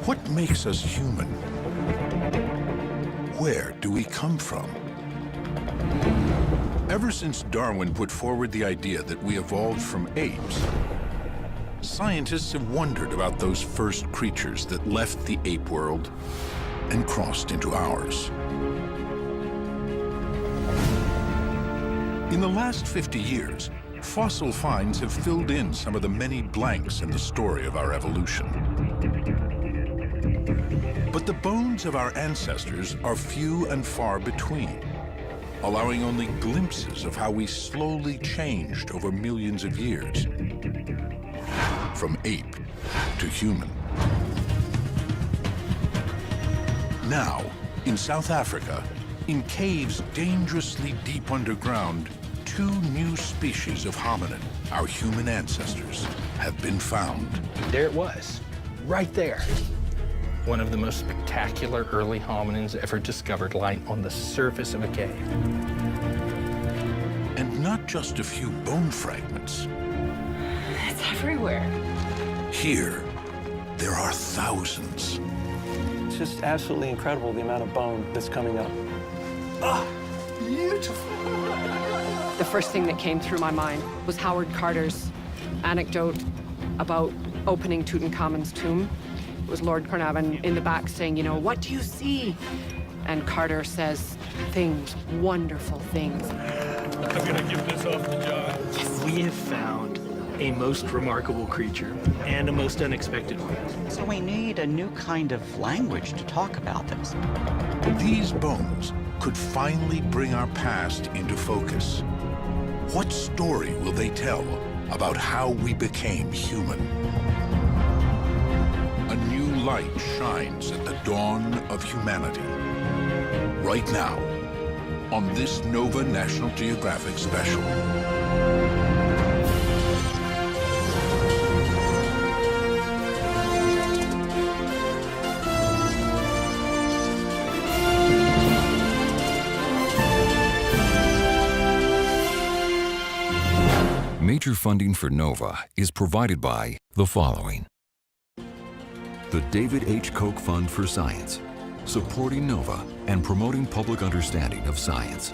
What makes us human? Where do we come from? Ever since Darwin put forward the idea that we evolved from apes, scientists have wondered about those first creatures that left the ape world and crossed into ours. In the last 50 years, fossil finds have filled in some of the many blanks in the story of our evolution. But the bones of our ancestors are few and far between, allowing only glimpses of how we slowly changed over millions of years, from ape to human. Now, in South Africa, in caves dangerously deep underground, 2 new species of hominin, our human ancestors, have been found. There it was, right there. One of the most spectacular early hominins ever discovered lying on the surface of a cave. And not just a few bone fragments. It's everywhere. Here, there are thousands. It's just absolutely incredible, the amount of bone that's coming up. Ah, beautiful. The first thing that came through my mind was Howard Carter's anecdote about opening Tutankhamun's tomb. It was Lord Carnarvon in the back saying, you know, what do you see? And Carter says, things, wonderful things. I'm gonna give this off to John. Yes. We have found a most remarkable creature and a most unexpected one. So we need a new kind of language to talk about this. These bones could finally bring our past into focus. What story will they tell about how we became human? A new light shines at the dawn of humanity. Right now, on this Nova National Geographic special. Major funding for NOVA is provided by the following. The David H. Koch Fund for Science, supporting NOVA and promoting public understanding of science.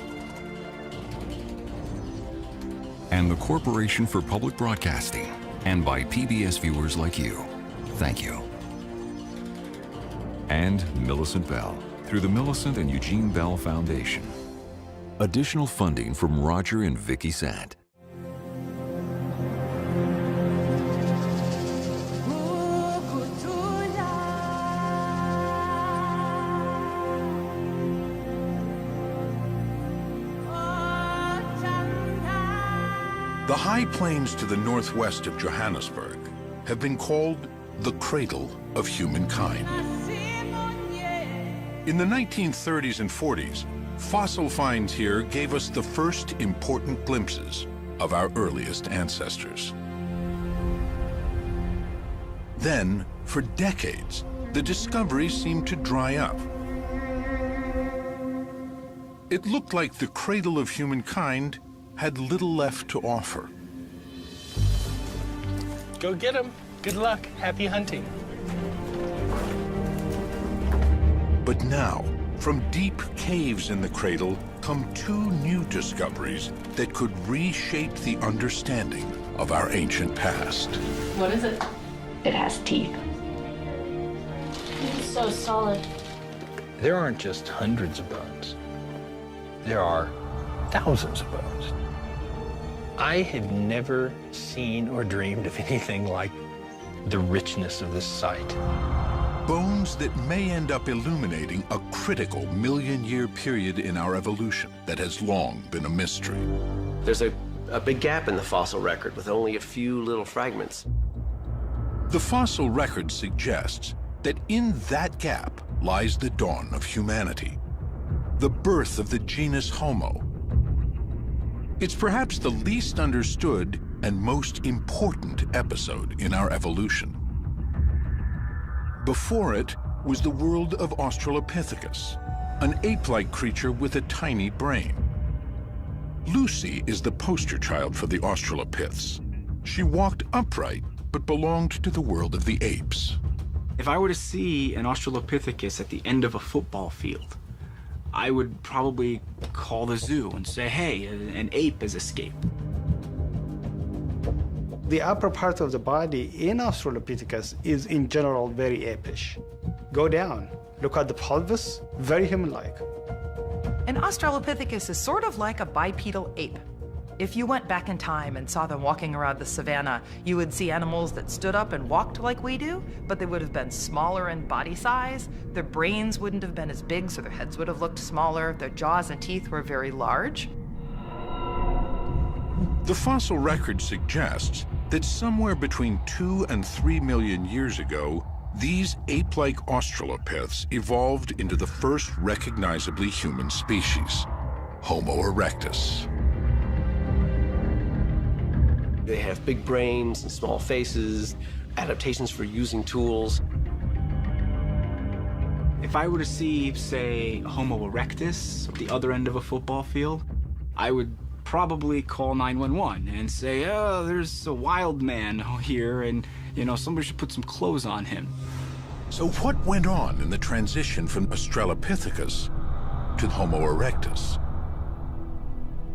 And the Corporation for Public Broadcasting, and by PBS viewers like you. Thank you. And Millicent Bell, through the Millicent and Eugene Bell Foundation. Additional funding from Roger and Vicki Sant. The high plains to the northwest of Johannesburg have been called the cradle of humankind. In the 1930s and 40s, fossil finds here gave us the first important glimpses of our earliest ancestors. Then, for decades, the discoveries seemed to dry up. It looked like the cradle of humankind had little left to offer. Go get him. Good luck. Happy hunting. But now, from deep caves in the cradle come 2 new discoveries that could reshape the understanding of our ancient past. What is it? It has teeth. It's so solid. There aren't just hundreds of bones. There are thousands of bones. I had never seen or dreamed of anything like the richness of this site. Bones that may end up illuminating a critical million-year period in our evolution that has long been a mystery. There's a big gap in the fossil record with only a few little fragments. The fossil record suggests that in that gap lies the dawn of humanity, the birth of the genus Homo. It's perhaps the least understood and most important episode in our evolution. Before it was the world of Australopithecus, an ape-like creature with a tiny brain. Lucy is the poster child for the Australopiths. She walked upright, but belonged to the world of the apes. If I were to see an Australopithecus at the end of a football field, I would probably call the zoo and say, hey, an ape has escaped. The upper part of the body in Australopithecus is in general very apish. Go down, look at the pelvis, very human-like. An Australopithecus is sort of like a bipedal ape. If you went back in time and saw them walking around the savannah, you would see animals that stood up and walked like we do, but they would have been smaller in body size. Their brains wouldn't have been as big, so their heads would have looked smaller. Their jaws and teeth were very large. The fossil record suggests that somewhere between 2 and 3 million years ago, these ape-like Australopiths evolved into the first recognizably human species, Homo erectus. They have big brains and small faces, adaptations for using tools. If I were to see, say, Homo erectus at the other end of a football field, I would probably call 911 and say, oh, there's a wild man here and, somebody should put some clothes on him. So what went on in the transition from Australopithecus to Homo erectus?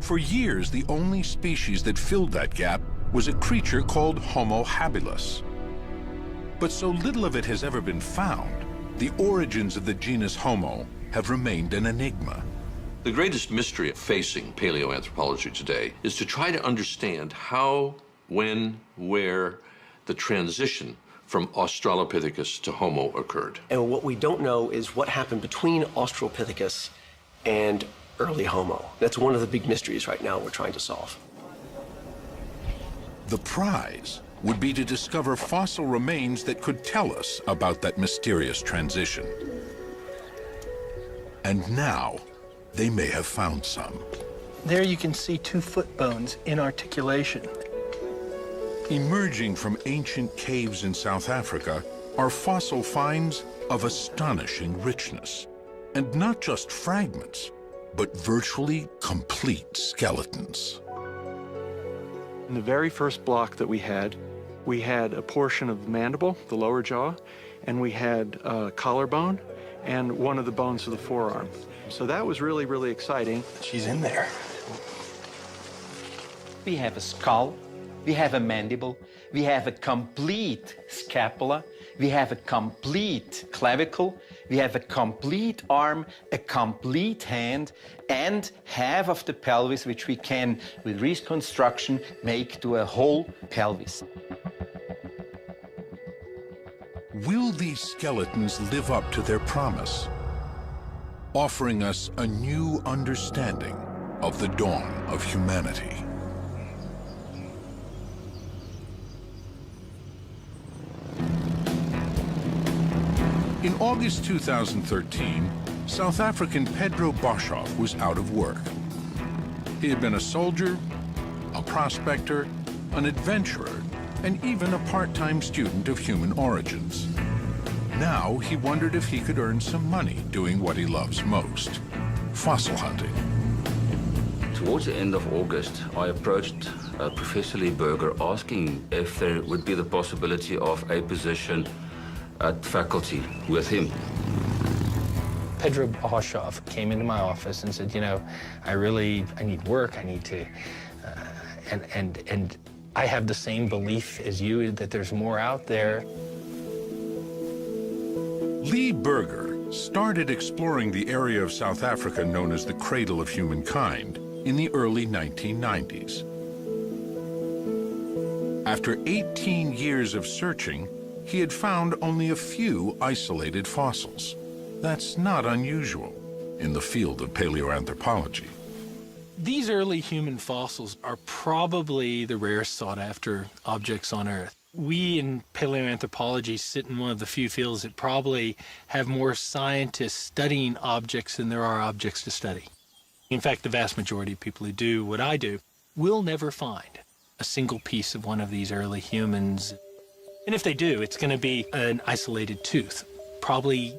For years, the only species that filled that gap was a creature called Homo habilis. But so little of it has ever been found, the origins of the genus Homo have remained an enigma. The greatest mystery facing paleoanthropology today is to try to understand how, when, where the transition from Australopithecus to Homo occurred. And what we don't know is what happened between Australopithecus and early Homo. That's one of the big mysteries right now we're trying to solve. The prize would be to discover fossil remains that could tell us about that mysterious transition. And now, they may have found some. There you can see 2 foot bones in articulation. Emerging from ancient caves in South Africa are fossil finds of astonishing richness. And not just fragments, but virtually complete skeletons. In the very first block that we had a portion of the mandible, the lower jaw, and we had a collarbone and one of the bones of the forearm. So that was really, really exciting. She's in there. We have a skull, we have a mandible, we have a complete scapula, we have a complete clavicle, we have a complete arm, a complete hand, and half of the pelvis, which we can, with reconstruction, make to a whole pelvis. Will these skeletons live up to their promise, offering us a new understanding of the dawn of humanity? In August 2013, South African Pedro Boshoff was out of work. He had been a soldier, a prospector, an adventurer, and even a part-time student of human origins. Now he wondered if he could earn some money doing what he loves most, fossil hunting. Towards the end of August, I approached Professor Lee Berger asking if there would be the possibility of a position at faculty with him. Pedro Boshoff came into my office and said, I need work, I need to, and I have the same belief as you that there's more out there. Lee Berger started exploring the area of South Africa known as the cradle of humankind in the early 1990s. After 18 years of searching, he had found only a few isolated fossils. That's not unusual in the field of paleoanthropology. These early human fossils are probably the rarest sought-after objects on Earth. We in paleoanthropology sit in one of the few fields that probably have more scientists studying objects than there are objects to study. In fact, the vast majority of people who do what I do will never find a single piece of one of these early humans. And if they do, it's going to be an isolated tooth. Probably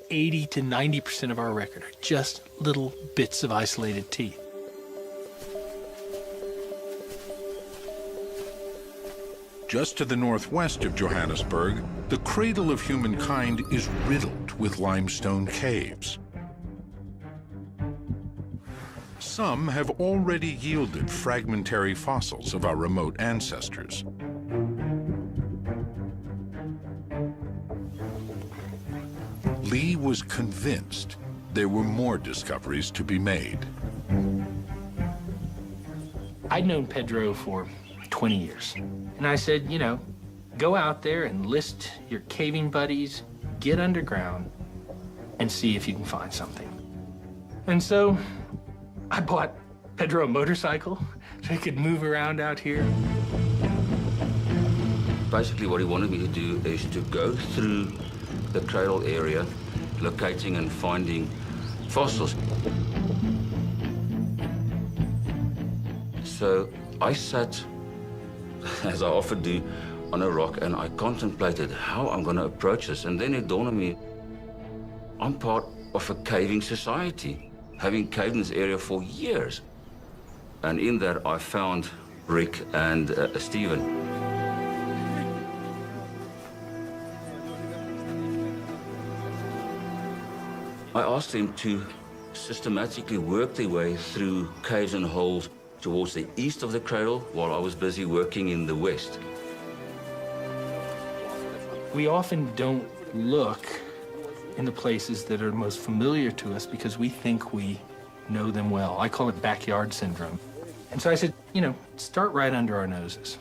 80 to 90% of our record are just little bits of isolated teeth. Just to the northwest of Johannesburg, the cradle of humankind is riddled with limestone caves. Some have already yielded fragmentary fossils of our remote ancestors. Lee was convinced there were more discoveries to be made. I'd known Pedro for 20 years. And I said, you know, go out there and list your caving buddies, get underground, and see if you can find something. And so I bought Pedro a motorcycle so he could move around out here. Basically, what he wanted me to do is to go through the cradle area, locating and finding fossils. So I sat, as I often do, on a rock, and I contemplated how I'm going to approach this. And then it dawned on me, I'm part of a caving society, having caved in this area for years. And in that, I found Rick and Stephen. I asked them to systematically work their way through caves and holes towards the east of the cradle while I was busy working in the west. We often don't look in the places that are most familiar to us because we think we know them well. I call it backyard syndrome. And so I said, you know, start right under our noses.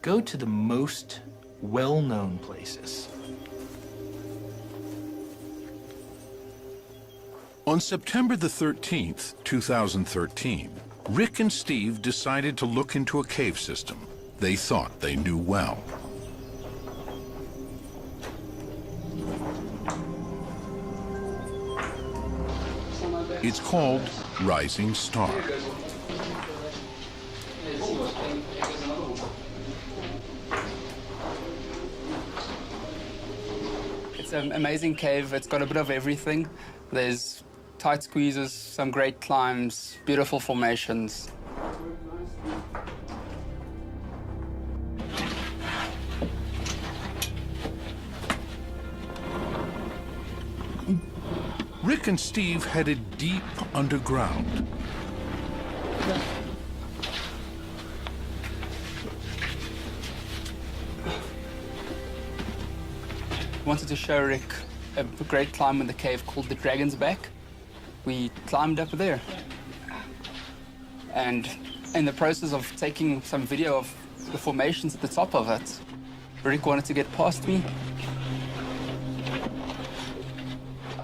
Go to the most well-known places. On September the 13th, 2013, Rick and Steve decided to look into a cave system they thought they knew well. It's called Rising Star. It's an amazing cave. It's got a bit of everything. There's tight squeezes, some great climbs, beautiful formations. Rick and Steve headed deep underground. Wanted to show Rick a great climb in the cave called the Dragon's Back. We climbed up there. And in the process of taking some video of the formations at the top of it, Rick wanted to get past me.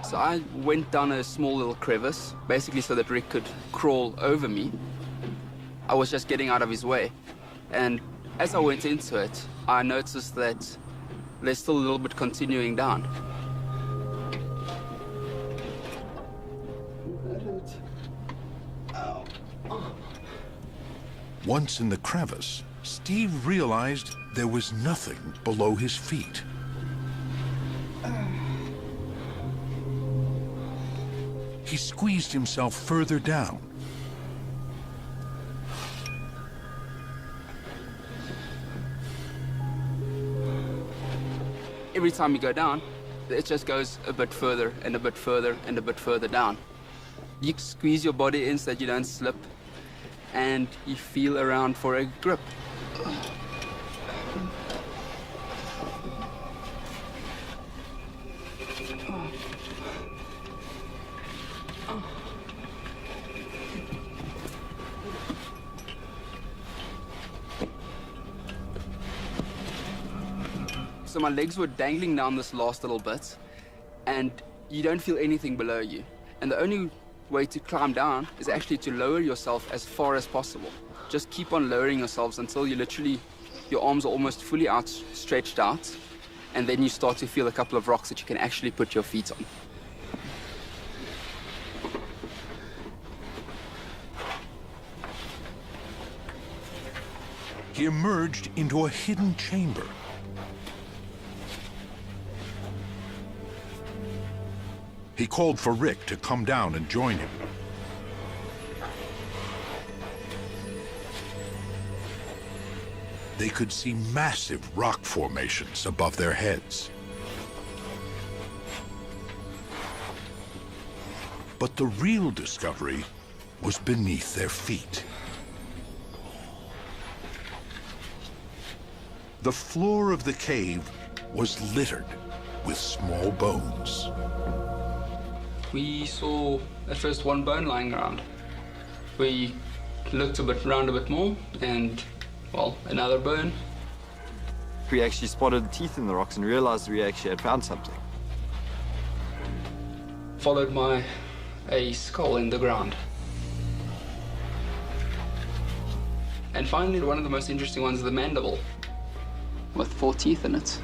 So I went down a small little crevice, basically so that Rick could crawl over me. I was just getting out of his way. And as I went into it, I noticed that there's still a little bit continuing down. Once in the crevice, Steve realized there was nothing below his feet. He squeezed himself further down. Every time you go down, it just goes a bit further and a bit further and a bit further down. You squeeze your body in so that you don't slip, and you feel around for a grip. So my legs were dangling down this last little bit, and you don't feel anything below you. And the only way to climb down is actually to lower yourself as far as possible. Just keep on lowering yourselves until you literally, your arms are almost fully stretched out, and then you start to feel a couple of rocks that you can actually put your feet on. He emerged into a hidden chamber. He called for Rick to come down and join him. they could see massive rock formations above their heads. But the real discovery was beneath their feet. The floor of the cave was littered with small bones. We saw at first one bone lying around. We looked around a bit more and, well, another bone. We actually spotted teeth in the rocks and realized we actually had found something. Followed by a skull in the ground. And finally, one of the most interesting ones is the mandible, with 4 teeth in it.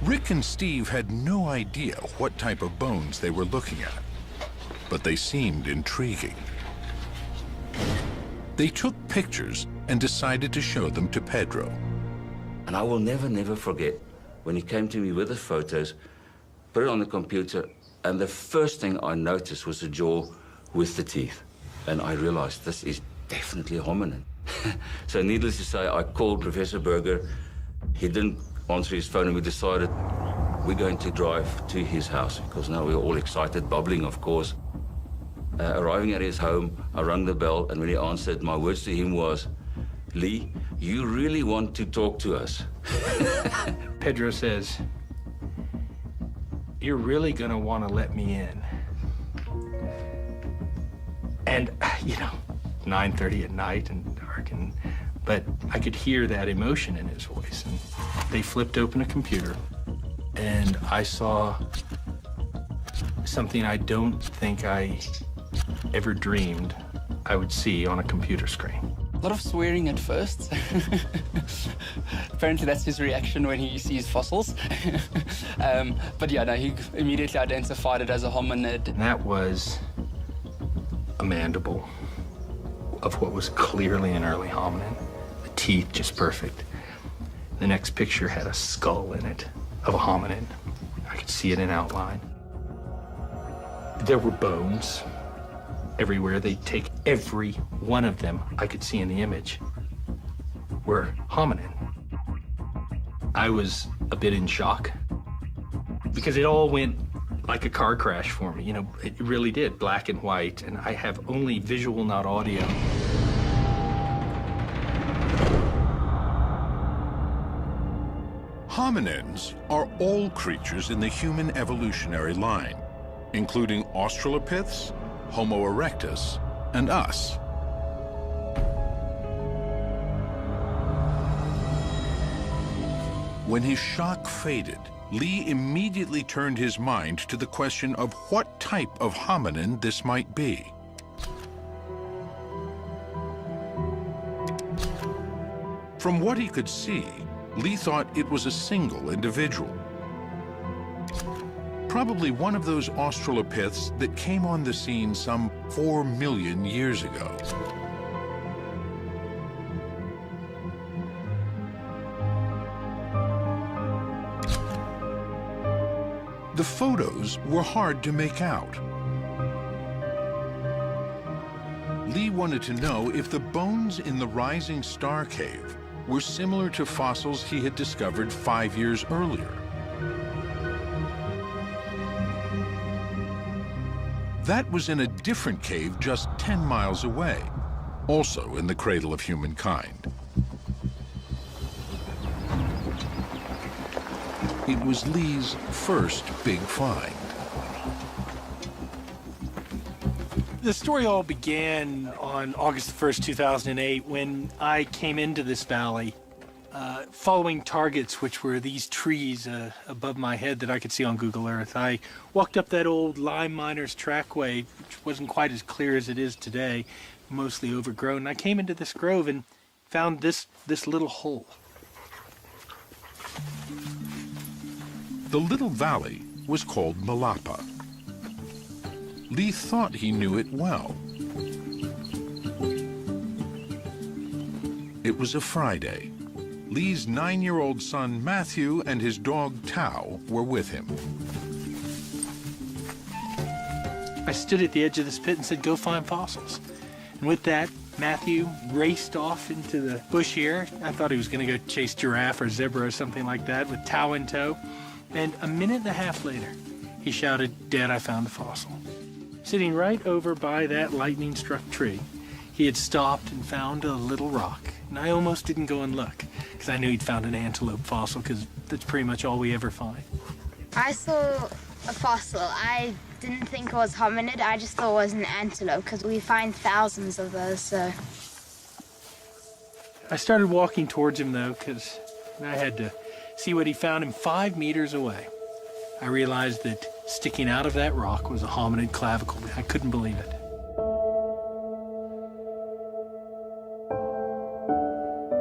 Rick and Steve had no idea what type of bones they were looking at, but they seemed intriguing. They took pictures and decided to show them to Pedro. And I will never forget when he came to me with the photos, put it on the computer, and the first thing I noticed was the jaw with the teeth. And I realized this is definitely a hominin. So needless to say, I called Professor Berger. He didn't answer his phone, and we decided we're going to drive to his house, because now we're all excited, bubbling, of course. Arriving at his home, I rang the bell, and when he answered, my words to him was, "Lee, you really want to talk to us?" Pedro says, "You're really gonna want to let me in." And, 9:30 at night and dark, but I could hear that emotion in his voice. And they flipped open a computer, and I saw something I don't think I ever dreamed I would see on a computer screen. A lot of swearing at first. Apparently that's his reaction when he sees fossils. But yeah, no, he immediately identified it as a hominid. And that was a mandible of what was clearly an early hominin. The teeth just perfect. The next picture had a skull in it of a hominin. I could see it in outline. There were bones everywhere. They take every one of them I could see in the image were hominin. I was a bit in shock because it all went like a car crash for me. It really did, black and white, and I have only visual, not audio. Hominins are all creatures in the human evolutionary line, including Australopiths, Homo erectus, and us. When his shock faded, Lee immediately turned his mind to the question of what type of hominin this might be. From what he could see, Lee thought it was a single individual. Probably one of those Australopiths that came on the scene some 4 million years ago. The photos were hard to make out. Lee wanted to know if the bones in the Rising Star Cave were similar to fossils he had discovered 5 years earlier. That was in a different cave just 10 miles away, also in the cradle of humankind. It was Lee's first big find. The story all began on August 1st, 2008, when I came into this valley following targets, which were these trees above my head that I could see on Google Earth. I walked up that old lime miner's trackway, which wasn't quite as clear as it is today, mostly overgrown. And I came into this grove and found this little hole. The little valley was called Malapa. Lee thought he knew it well. It was a Friday. Lee's 9-year-old son, Matthew, and his dog, Tao, were with him. I stood at the edge of this pit and said, "Go find fossils." And with that, Matthew raced off into the bush here. I thought he was going to go chase giraffe or zebra or something like that with Tao in tow. And a minute and a half later, he shouted, "Dad, I found a fossil." Sitting right over by that lightning-struck tree, he had stopped and found a little rock. And I almost didn't go and look, because I knew he'd found an antelope fossil, because that's pretty much all we ever find. I saw a fossil. I didn't think it was hominid. I just thought it was an antelope, because we find thousands of those, so. I started walking towards him, though, because I had to see what he found him 5 meters away. I realized that sticking out of that rock was a hominid clavicle. I couldn't believe it.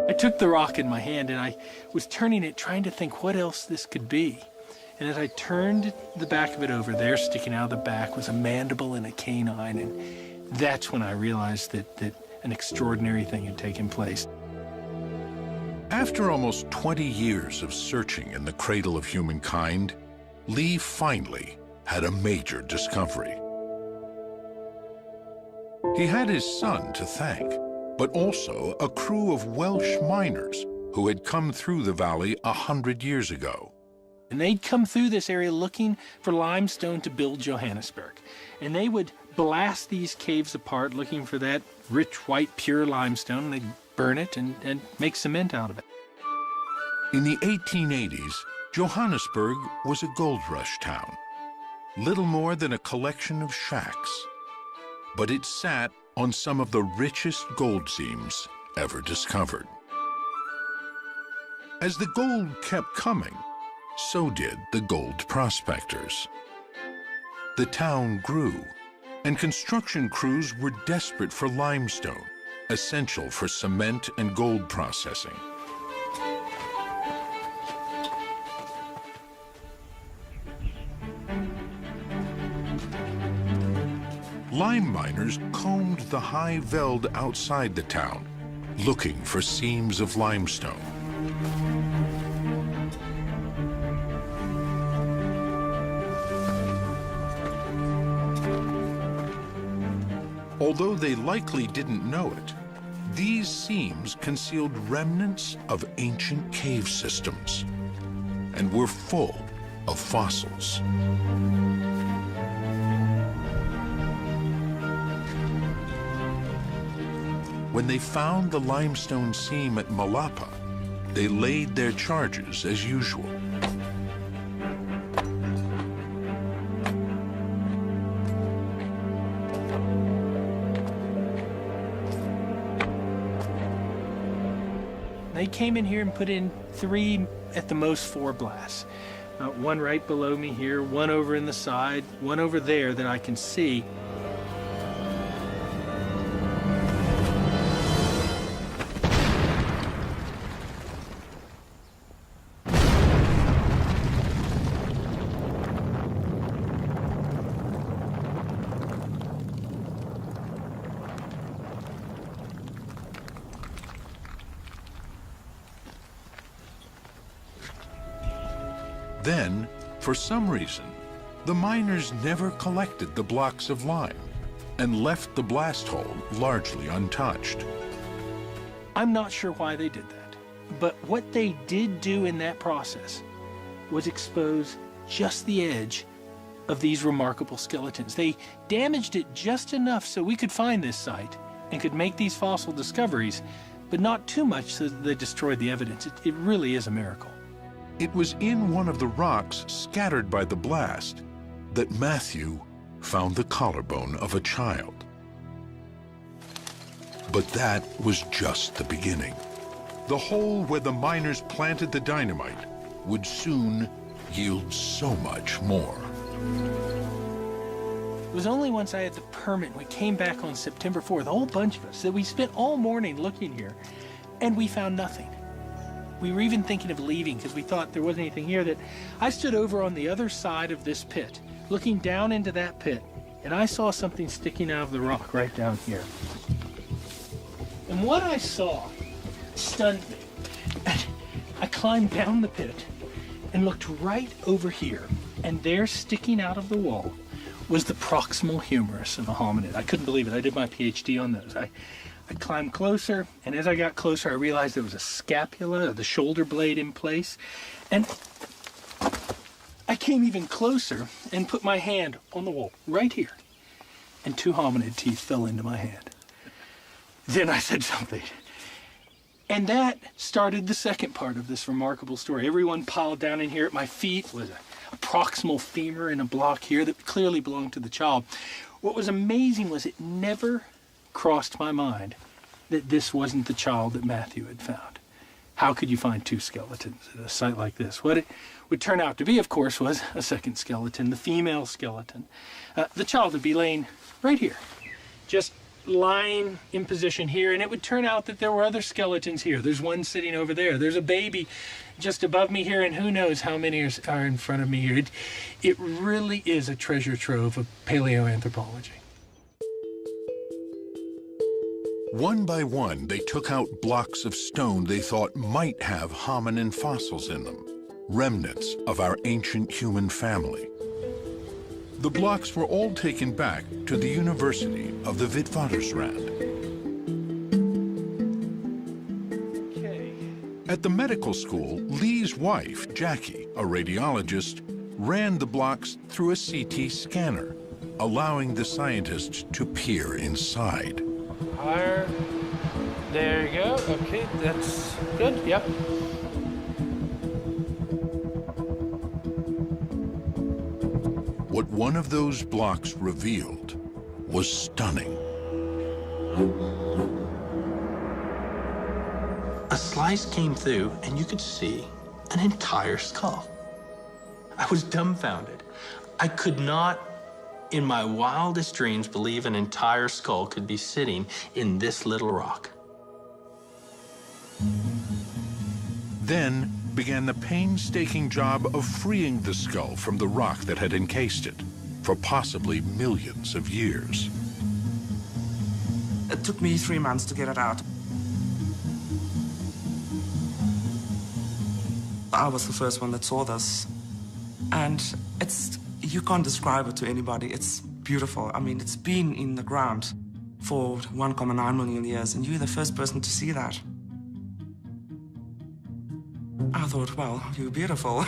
I took the rock in my hand and I was turning it, trying to think what else this could be. And as I turned the back of it over, there sticking out of the back was a mandible and a canine. And that's when I realized that an extraordinary thing had taken place. After almost 20 years of searching in the cradle of humankind, Lee finally had a major discovery. He had his son to thank, but also a crew of Welsh miners who had come through the valley 100 years ago. And they'd come through this area looking for limestone to build Johannesburg. And they would blast these caves apart looking for that rich, white, pure limestone. They'd burn it and make cement out of it. In the 1880s, Johannesburg was a gold rush town, little more than a collection of shacks. But it sat on some of the richest gold seams ever discovered. As the gold kept coming, so did the gold prospectors. The town grew, and construction crews were desperate for limestone, essential for cement and gold processing. Lime miners combed the high veld outside the town, looking for seams of limestone. Although they likely didn't know it, these seams concealed remnants of ancient cave systems and were full of fossils. When they found the limestone seam at Malapa, they laid their charges as usual. They came in here and put in 3, at the most 4 blasts. One right below me here, one over in the side, one over there that I can see. Then, for some reason, the miners never collected the blocks of lime and left the blast hole largely untouched. I'm not sure why they did that, but what they did do in that process was expose just the edge of these remarkable skeletons. They damaged it just enough so we could find this site and could make these fossil discoveries, but not too much so that they destroyed the evidence. It really is a miracle. It was in one of the rocks scattered by the blast that Matthew found the collarbone of a child. But that was just the beginning. The hole where the miners planted the dynamite would soon yield so much more. It was only once I had the permit, we came back on September 4th, a whole bunch of us, that we spent all morning looking here, and we found nothing. We were even thinking of leaving because we thought there wasn't anything here. That I stood over on the other side of this pit, looking down into that pit, and I saw something sticking out of the rock right down here. And what I saw stunned me. And I climbed down the pit and looked right over here, and there, sticking out of the wall, was the proximal humerus of a hominid. I couldn't believe it. I did my PhD on those. I I climbed closer, and as I got closer, I realized there was a scapula, or the shoulder blade, in place. And I came even closer and put my hand on the wall, right here. And 2 hominid teeth fell into my hand. Then I said something. And that started the second part of this remarkable story. Everyone piled down in here. At my feet was a proximal femur in a block here that clearly belonged to the child. What was amazing was it never crossed my mind that this wasn't the child that Matthew had found. How could you find 2 skeletons at a site like this? What it would turn out to be, of course, was a second skeleton, the female skeleton. The child would be laying right here, just lying in position here, and it would turn out that there were other skeletons here. There's one sitting over there. There's a baby just above me here, and who knows how many are in front of me here. It really is a treasure trove of paleoanthropology. One by one, they took out blocks of stone they thought might have hominin fossils in them, remnants of our ancient human family. The blocks were all taken back to the University of the Witwatersrand. At the medical school, Lee's wife, Jackie, a radiologist, ran the blocks through a CT scanner, allowing the scientists to peer inside. Higher. There you go. Okay, that's good. Yep. What one of those blocks revealed was stunning. A slice came through, and you could see an entire skull. I was dumbfounded. I could not, in my wildest dreams, believe an entire skull could be sitting in this little rock. Then began the painstaking job of freeing the skull from the rock that had encased it for possibly millions of years. It took me 3 months to get it out. I was the first one that saw this. And you can't describe it to anybody. It's beautiful. I mean, it's been in the ground for 1.9 million years, and you're the first person to see that. I thought, well, you're beautiful.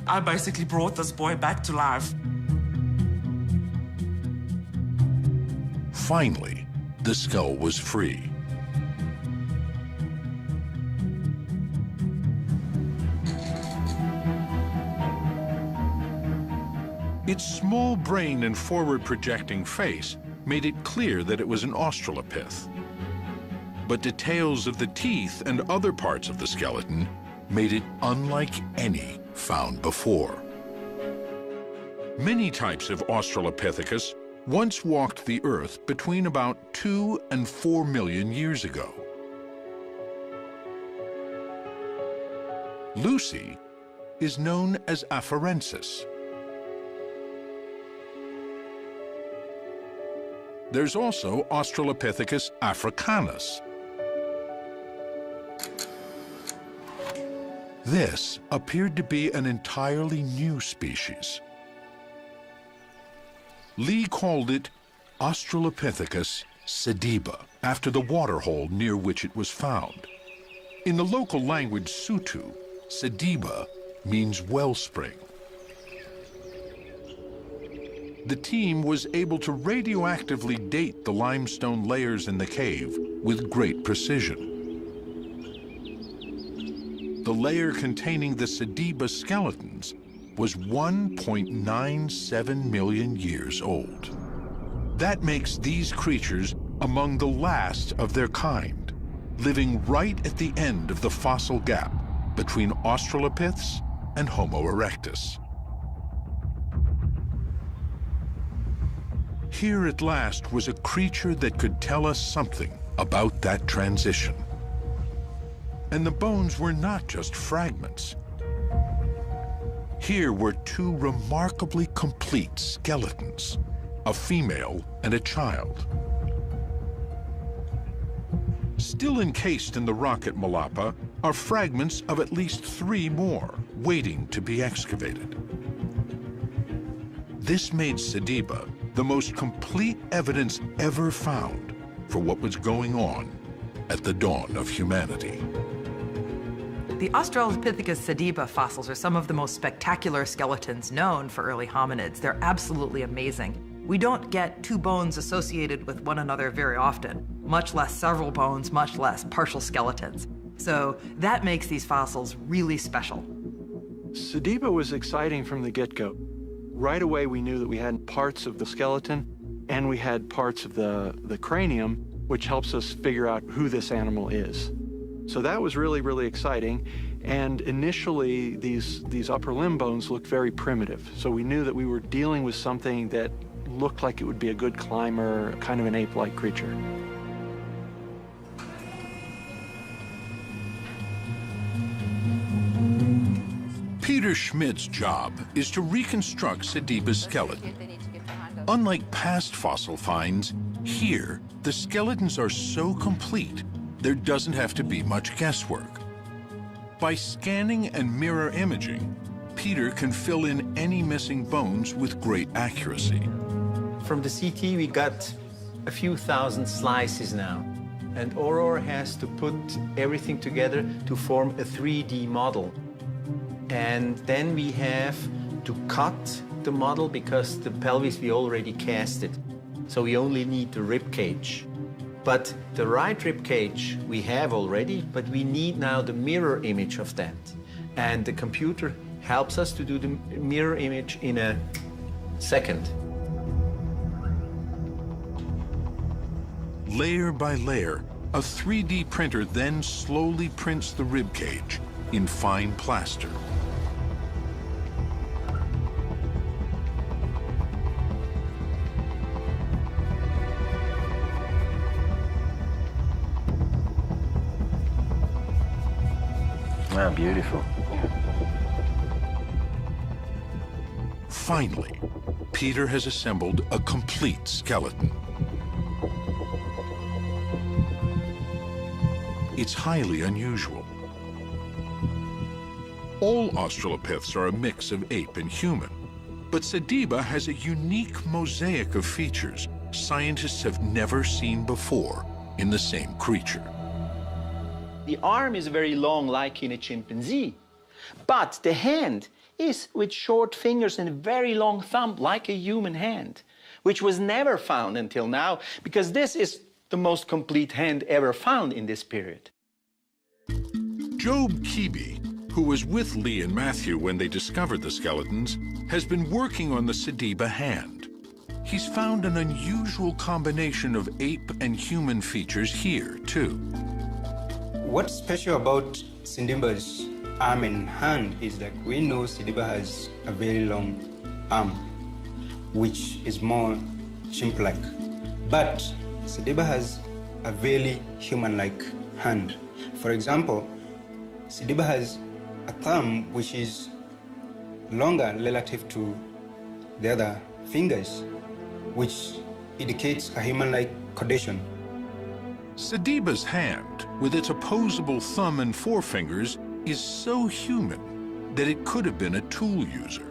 I basically brought this boy back to life. Finally, the skull was free. Its small brain and forward-projecting face made it clear that it was an Australopith. But details of the teeth and other parts of the skeleton made it unlike any found before. Many types of Australopithecus once walked the Earth between about 2 and 4 million years ago. Lucy is known as Afarensis. There's also Australopithecus africanus. This appeared to be an entirely new species. Lee called it Australopithecus sediba, after the waterhole near which it was found. In the local language Sutu, sediba means wellspring. The team was able to radioactively date the limestone layers in the cave with great precision. The layer containing the sediba skeletons was 1.97 million years old. That makes these creatures among the last of their kind, living right at the end of the fossil gap between Australopiths and Homo erectus. Here at last was a creature that could tell us something about that transition. And the bones were not just fragments. Here were 2 remarkably complete skeletons, a female and a child. Still encased in the rock at Malapa are fragments of at least 3 more, waiting to be excavated. This made sediba the most complete evidence ever found for what was going on at the dawn of humanity. The Australopithecus sediba fossils are some of the most spectacular skeletons known for early hominids. They're absolutely amazing. We don't get two bones associated with one another very often, much less several bones, much less partial skeletons. So that makes these fossils really special. Sediba was exciting from the get-go. Right away, we knew that we had parts of the skeleton and we had parts of the cranium, which helps us figure out who this animal is. So that was really, really exciting. And initially, these upper limb bones looked very primitive. So we knew that we were dealing with something that looked like it would be a good climber, kind of an ape-like creature. Peter Schmidt's job is to reconstruct Sediba's skeleton. Unlike past fossil finds, here, the skeletons are so complete, there doesn't have to be much guesswork. By scanning and mirror imaging, Peter can fill in any missing bones with great accuracy. From the CT, we got a few thousand slices now. And Aurora has to put everything together to form a 3D model. And then we have to cut the model because the pelvis we already cast it. So we only need the rib cage. But the right rib cage we have already, but we need now the mirror image of that. And the computer helps us to do the mirror image in a second. Layer by layer, a 3D printer then slowly prints the rib cage in fine plaster. Wow, beautiful. Finally, Peter has assembled a complete skeleton. It's highly unusual. All Australopiths are a mix of ape and human, but Sediba has a unique mosaic of features scientists have never seen before in the same creature. The arm is very long, like in a chimpanzee, but the hand is with short fingers and a very long thumb, like a human hand, which was never found until now, because this is the most complete hand ever found in this period. Job Keeby, who was with Lee and Matthew when they discovered the skeletons, has been working on the Sediba hand. He's found an unusual combination of ape and human features here, too. What's special about Sediba's arm and hand is that we know Sediba has a very long arm, which is more chimp-like. But Sediba has a very human-like hand. For example, Sediba has a thumb which is longer relative to the other fingers, which indicates a human-like condition. Sediba's hand, with its opposable thumb and forefingers, is so human that it could have been a tool user.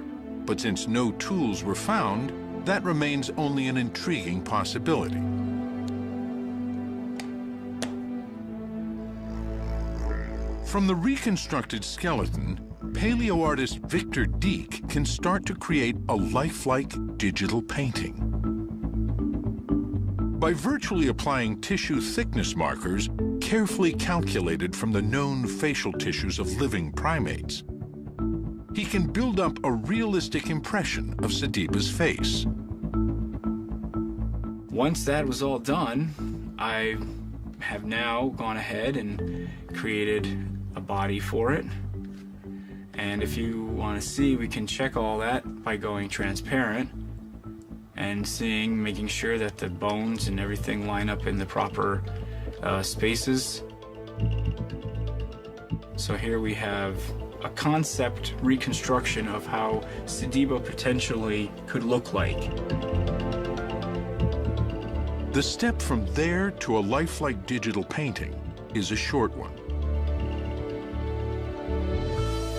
But since no tools were found, that remains only an intriguing possibility. From the reconstructed skeleton, paleo artist Victor Dieck can start to create a lifelike digital painting. By virtually applying tissue thickness markers carefully calculated from the known facial tissues of living primates, he can build up a realistic impression of Sediba's face. Once that was all done, I have now gone ahead and created a body for it. And if you want to see, we can check all that by going transparent and making sure that the bones and everything line up in the proper spaces. So here we have a concept reconstruction of how Sediba potentially could look like. The step from there to a lifelike digital painting is a short one.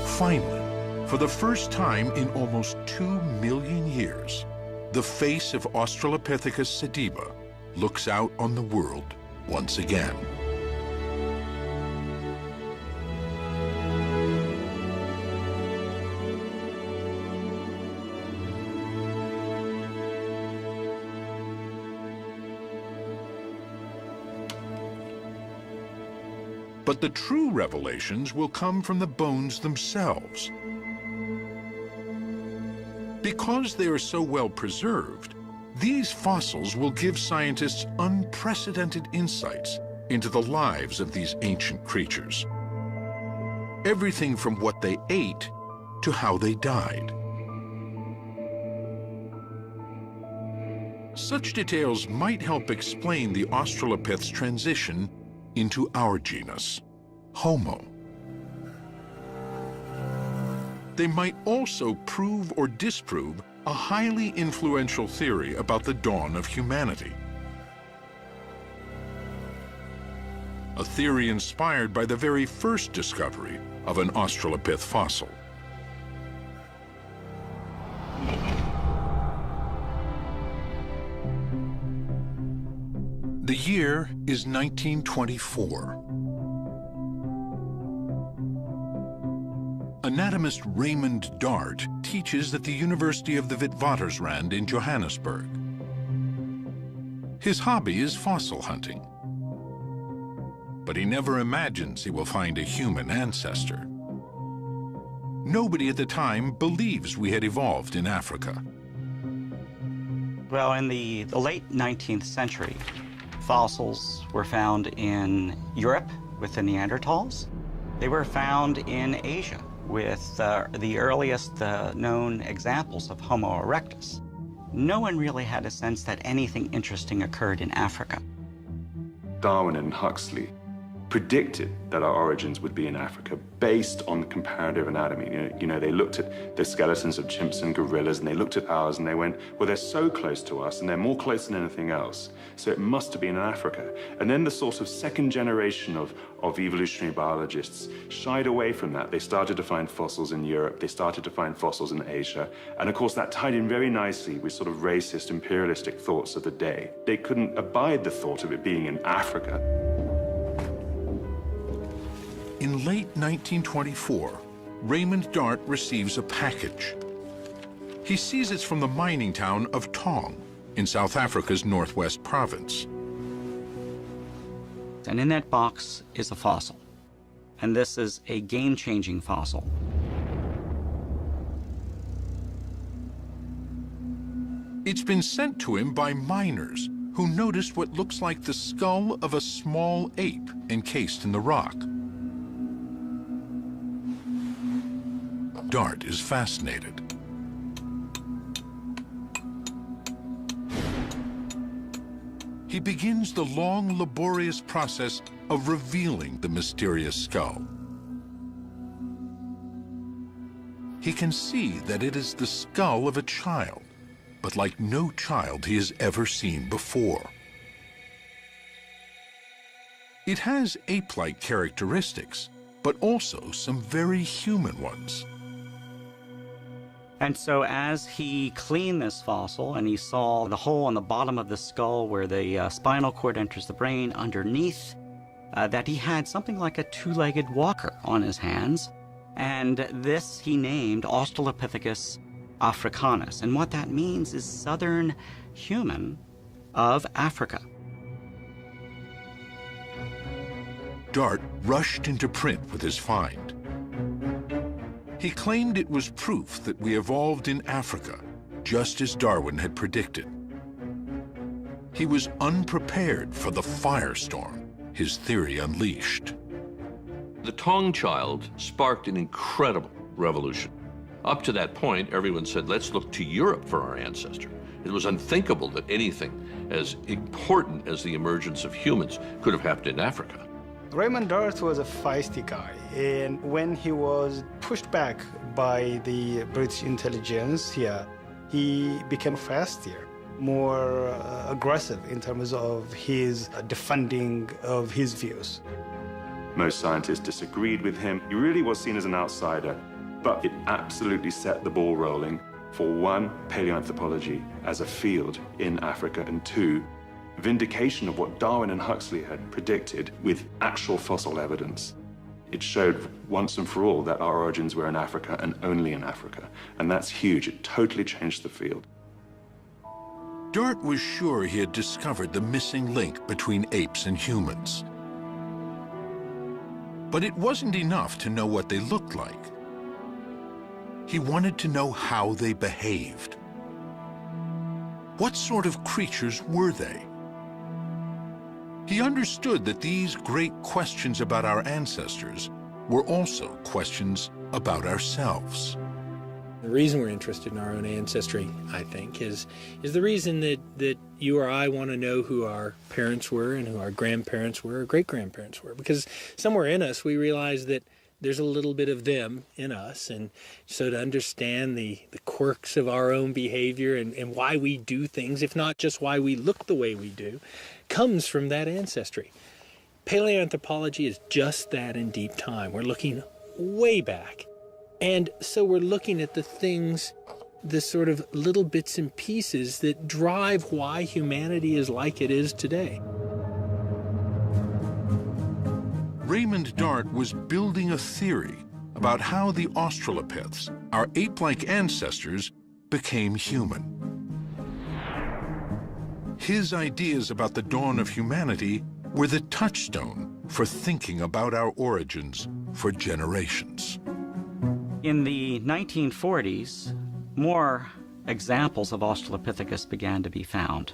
Finally, for the first time in almost 2 million years, the face of Australopithecus sediba looks out on the world once again. But the true revelations will come from the bones themselves. Because they are so well preserved, these fossils will give scientists unprecedented insights into the lives of these ancient creatures. Everything from what they ate to how they died. Such details might help explain the Australopith's transition into our genus, Homo. They might also prove or disprove a highly influential theory about the dawn of humanity. A theory inspired by the very first discovery of an Australopith fossil. The year is 1924. Anatomist Raymond Dart teaches at the University of the Witwatersrand in Johannesburg. His hobby is fossil hunting. But he never imagines he will find a human ancestor. Nobody at the time believes we had evolved in Africa. Well, in the late 19th century, fossils were found in Europe with the Neanderthals. They were found in Asia with the earliest known examples of Homo erectus. No one really had a sense that anything interesting occurred in Africa. Darwin and Huxley predicted that our origins would be in Africa based on comparative anatomy. You know, they looked at the skeletons of chimps and gorillas, and they looked at ours, and they went, well, they're so close to us, and they're more close than anything else, so it must have been in Africa. And then the sort of second generation of evolutionary biologists shied away from that. They started to find fossils in Europe, they started to find fossils in Asia, and of course that tied in very nicely with sort of racist, imperialistic thoughts of the day. They couldn't abide the thought of it being in Africa. In late 1924, Raymond Dart receives a package. He sees it's from the mining town of Tong in South Africa's Northwest Province. And in that box is a fossil. And this is a game-changing fossil. It's been sent to him by miners who noticed what looks like the skull of a small ape encased in the rock. Dart is fascinated. He begins the long, laborious process of revealing the mysterious skull. He can see that it is the skull of a child, but like no child he has ever seen before. It has ape-like characteristics, but also some very human ones. And so as he cleaned this fossil and he saw the hole on the bottom of the skull where the spinal cord enters the brain underneath, that he had something like a two-legged walker on his hands. And this he named Australopithecus africanus. And what that means is southern human of Africa. Dart rushed into print with his find. He claimed it was proof that we evolved in Africa, just as Darwin had predicted. He was unprepared for the firestorm his theory unleashed. The Tong child sparked an incredible revolution. Up to that point, everyone said, let's look to Europe for our ancestor. It was unthinkable that anything as important as the emergence of humans could have happened in Africa. Raymond Dart was a feisty guy, and when he was pushed back by the British intelligence here, he became faster, more aggressive in terms of his defending of his views. Most scientists disagreed with him. He really was seen as an outsider, but it absolutely set the ball rolling for one, paleoanthropology as a field in Africa, and two, vindication of what Darwin and Huxley had predicted with actual fossil evidence. It showed once and for all that our origins were in Africa and only in Africa. And that's huge. It totally changed the field. Dart was sure he had discovered the missing link between apes and humans. But it wasn't enough to know what they looked like. He wanted to know how they behaved. What sort of creatures were they? He understood that these great questions about our ancestors were also questions about ourselves. The reason we're interested in our own ancestry, I think, is the reason that you or I want to know who our parents were and who our grandparents were or great-grandparents were. Because somewhere in us we realize that there's a little bit of them in us. And so to understand the quirks of our own behavior and why we do things, if not just why we look the way we do, comes from that ancestry. Paleoanthropology is just that in deep time. We're looking way back. And so we're looking at the things, the sort of little bits and pieces that drive why humanity is like it is today. Raymond Dart was building a theory about how the Australopiths, our ape-like ancestors, became human. His ideas about the dawn of humanity were the touchstone for thinking about our origins for generations. In the 1940s, more examples of Australopithecus began to be found.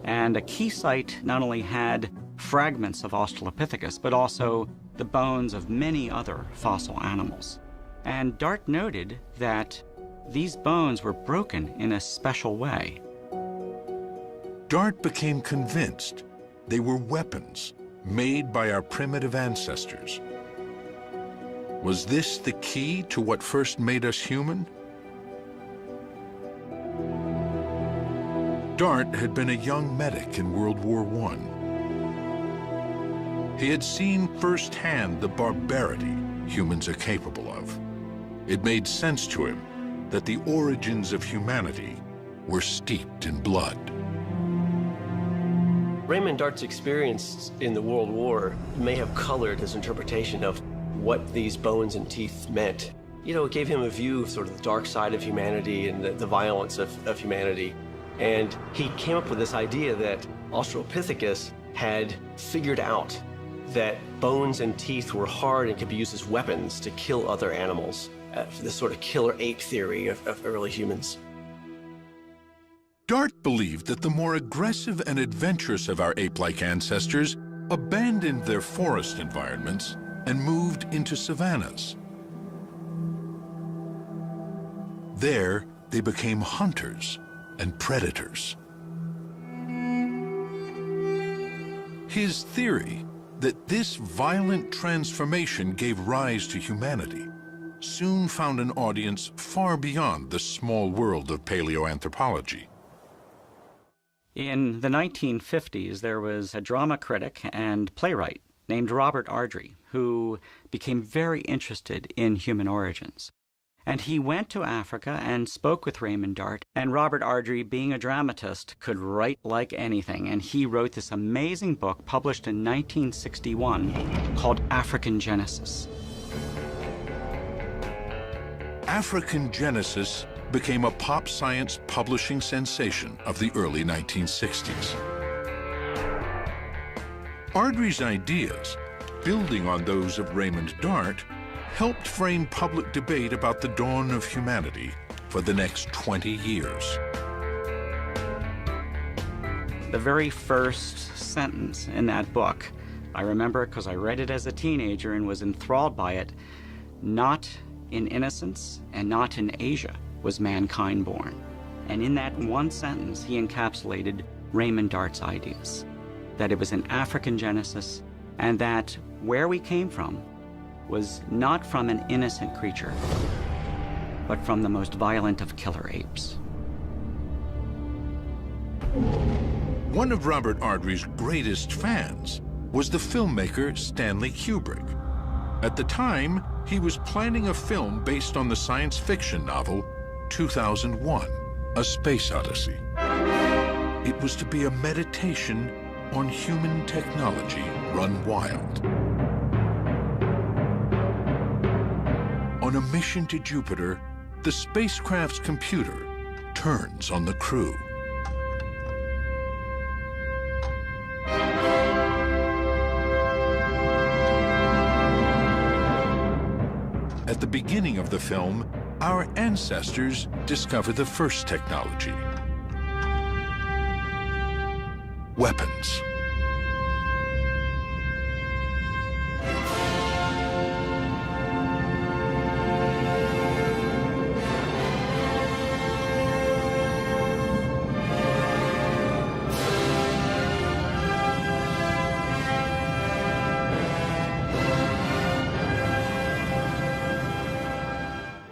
And a key site not only had fragments of Australopithecus, but also the bones of many other fossil animals. And Dart noted that these bones were broken in a special way. Dart became convinced they were weapons made by our primitive ancestors. Was this the key to what first made us human? Dart had been a young medic in World War I. He had seen firsthand the barbarity humans are capable of. It made sense to him that the origins of humanity were steeped in blood. Raymond Dart's experience in the World War may have colored his interpretation of what these bones and teeth meant. You know, it gave him a view of sort of the dark side of humanity and the violence of humanity. And he came up with this idea that Australopithecus had figured out that bones and teeth were hard and could be used as weapons to kill other animals. This sort of killer ape theory of early humans. Dart believed that the more aggressive and adventurous of our ape-like ancestors abandoned their forest environments and moved into savannas. There, they became hunters and predators. His theory that this violent transformation gave rise to humanity soon found an audience far beyond the small world of paleoanthropology. In the 1950s, there was a drama critic and playwright named Robert Ardrey, who became very interested in human origins. And he went to Africa and spoke with Raymond Dart, and Robert Ardrey, being a dramatist, could write like anything, and he wrote this amazing book published in 1961 called African Genesis. African Genesis became a pop science publishing sensation of the early 1960s. Ardrey's ideas, building on those of Raymond Dart, helped frame public debate about the dawn of humanity for the next 20 years. The very first sentence in that book, I remember it because I read it as a teenager and was enthralled by it. Not in innocence and not in Asia was mankind born. And in that one sentence, he encapsulated Raymond Dart's ideas, that it was an African genesis, and that where we came from was not from an innocent creature, but from the most violent of killer apes. One of Robert Ardrey's greatest fans was the filmmaker Stanley Kubrick. At the time, he was planning a film based on the science fiction novel 2001: A Space Odyssey. it was to be a meditation on human technology run wild. On a mission to Jupiter, the spacecraft's computer turns on the crew. At the beginning of the film, our ancestors discover the first technology: weapons.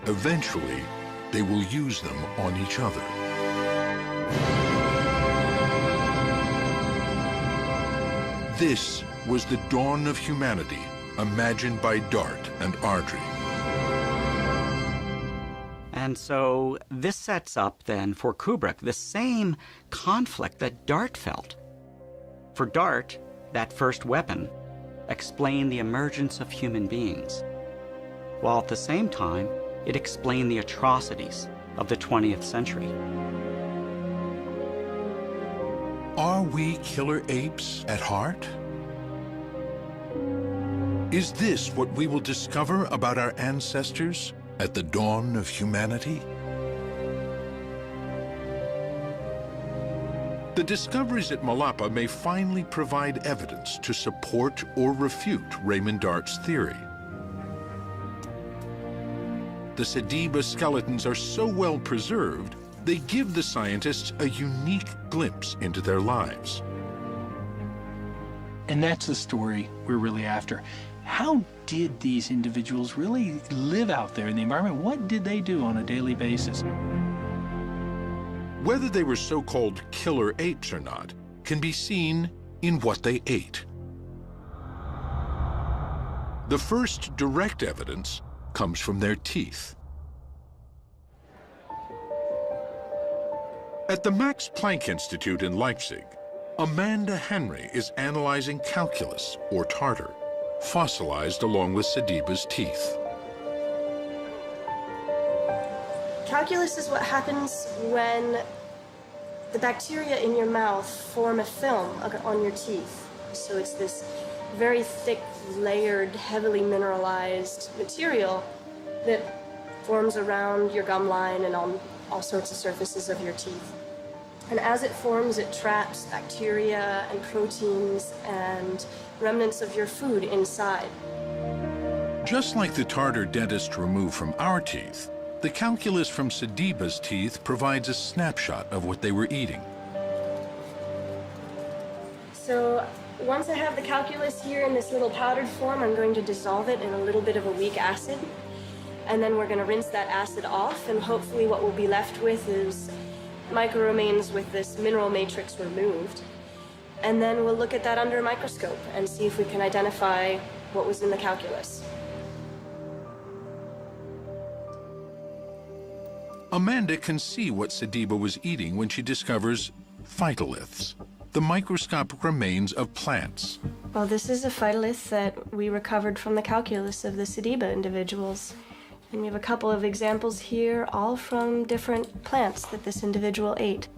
Eventually, they will use them on each other. This was the dawn of humanity, imagined by Dart and Ardrey. And so this sets up then for Kubrick the same conflict that Dart felt. For Dart, that first weapon explained the emergence of human beings, while at the same time it explained the atrocities of the 20th century. Are we killer apes at heart? Is this what we will discover about our ancestors at the dawn of humanity? The discoveries at Malapa may finally provide evidence to support or refute Raymond Dart's theory. The Sediba skeletons are so well preserved, they give the scientists a unique glimpse into their lives. And that's the story we're really after. How did these individuals really live out there in the environment? What did they do on a daily basis? Whether they were so-called killer apes or not can be seen in what they ate. The first direct evidence comes from their teeth. At the Max Planck Institute in Leipzig, Amanda Henry is analyzing calculus, or tartar, fossilized along with Sediba's teeth. Calculus is what happens when the bacteria in your mouth form a film on your teeth. So it's this very thick, layered, heavily mineralized material that forms around your gum line and on all sorts of surfaces of your teeth. And as it forms, it traps bacteria and proteins and remnants of your food inside. Just like the tartar dentists remove from our teeth, the calculus from Sediba's teeth provides a snapshot of what they were eating. So once I have the calculus here in this little powdered form, I'm going to dissolve it in a little bit of a weak acid. And then we're going to rinse that acid off, and hopefully what we'll be left with is microremains with this mineral matrix removed. And then we'll look at that under a microscope and see if we can identify what was in the calculus. Amanda can see what Sediba was eating when she discovers phytoliths, the microscopic remains of plants. Well, this is a phytolith that we recovered from the calculus of the Sediba individuals. And we have a couple of examples here, all from different plants that this individual ate.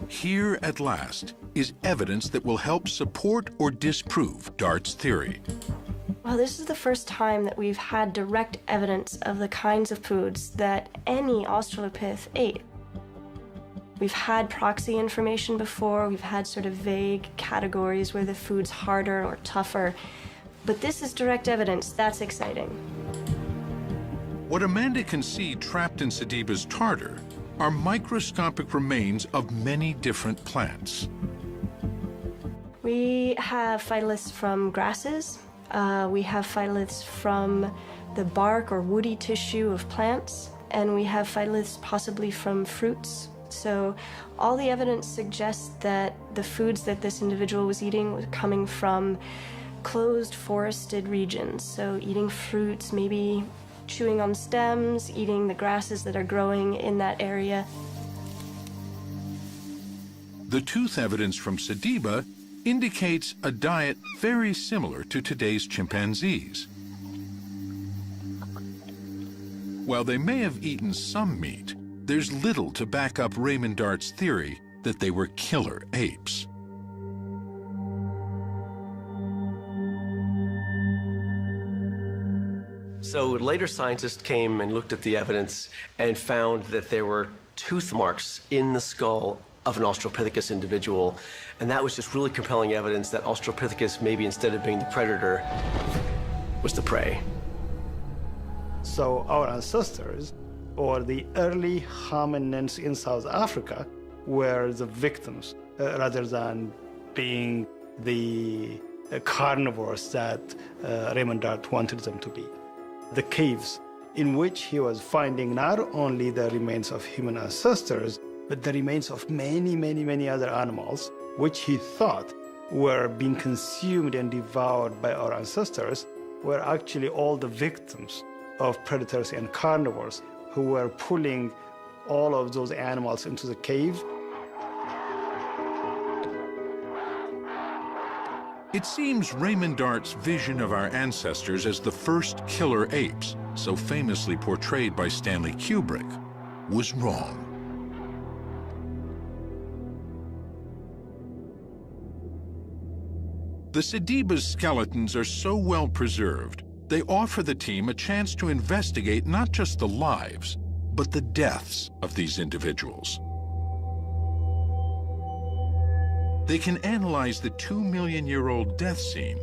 Here, at last, is evidence that will help support or disprove Dart's theory. Well, this is the first time that we've had direct evidence of the kinds of foods that any Australopith ate. We've had proxy information before, we've had sort of vague categories where the food's harder or tougher, but this is direct evidence. That's exciting. What Amanda can see trapped in Sediba's tartar are microscopic remains of many different plants. We have phytoliths from grasses. We have phytoliths from the bark or woody tissue of plants, and we have phytoliths possibly from fruits. So all the evidence suggests that the foods that this individual was eating was coming from closed forested regions. So eating fruits, maybe chewing on stems, eating the grasses that are growing in that area. The tooth evidence from Sediba indicates a diet very similar to today's chimpanzees. While they may have eaten some meat, there's little to back up Raymond Dart's theory that they were killer apes. So later scientists came and looked at the evidence and found that there were tooth marks in the skull of an Australopithecus individual. And that was just really compelling evidence that Australopithecus, maybe instead of being the predator, was the prey. So our ancestors, or the early hominins in South Africa, were the victims rather than being the carnivores that Raymond Dart wanted them to be. The caves in which he was finding not only the remains of human ancestors, but the remains of many, many, many other animals, which he thought were being consumed and devoured by our ancestors, were actually all the victims of predators and carnivores who were pulling all of those animals into the cave. It seems Raymond Dart's vision of our ancestors as the first killer apes, so famously portrayed by Stanley Kubrick, was wrong. The Sediba's skeletons are so well preserved, they offer the team a chance to investigate not just the lives, but the deaths of these individuals. They can analyze the 2-million-year-old death scene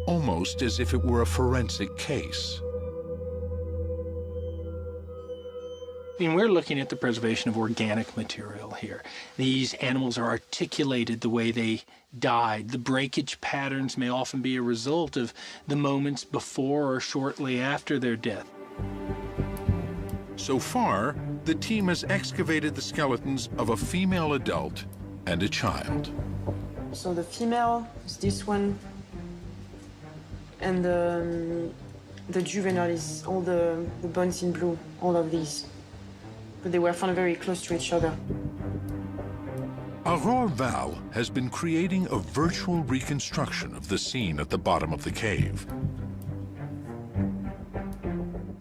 almost as if it were a forensic case. I mean, we're looking at the preservation of organic material here. These animals are articulated the way they died. The breakage patterns may often be a result of the moments before or shortly after their death. So far, the team has excavated the skeletons of a female adult and a child. So the female is this one, and the juvenile is all the bones in blue, all of these. But they were found very close to each other. Aurore Val has been creating a virtual reconstruction of the scene at the bottom of the cave.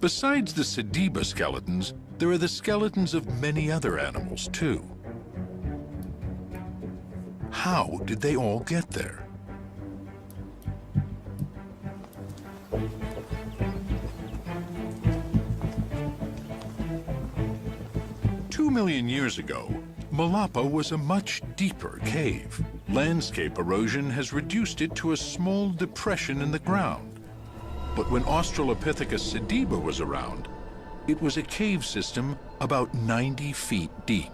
Besides the Sediba skeletons, there are the skeletons of many other animals, too. How did they all get there? Two million years ago, Malapa was a much deeper cave. Landscape erosion has reduced it to a small depression in the ground. But when Australopithecus sediba was around, it was a cave system about 90 feet deep.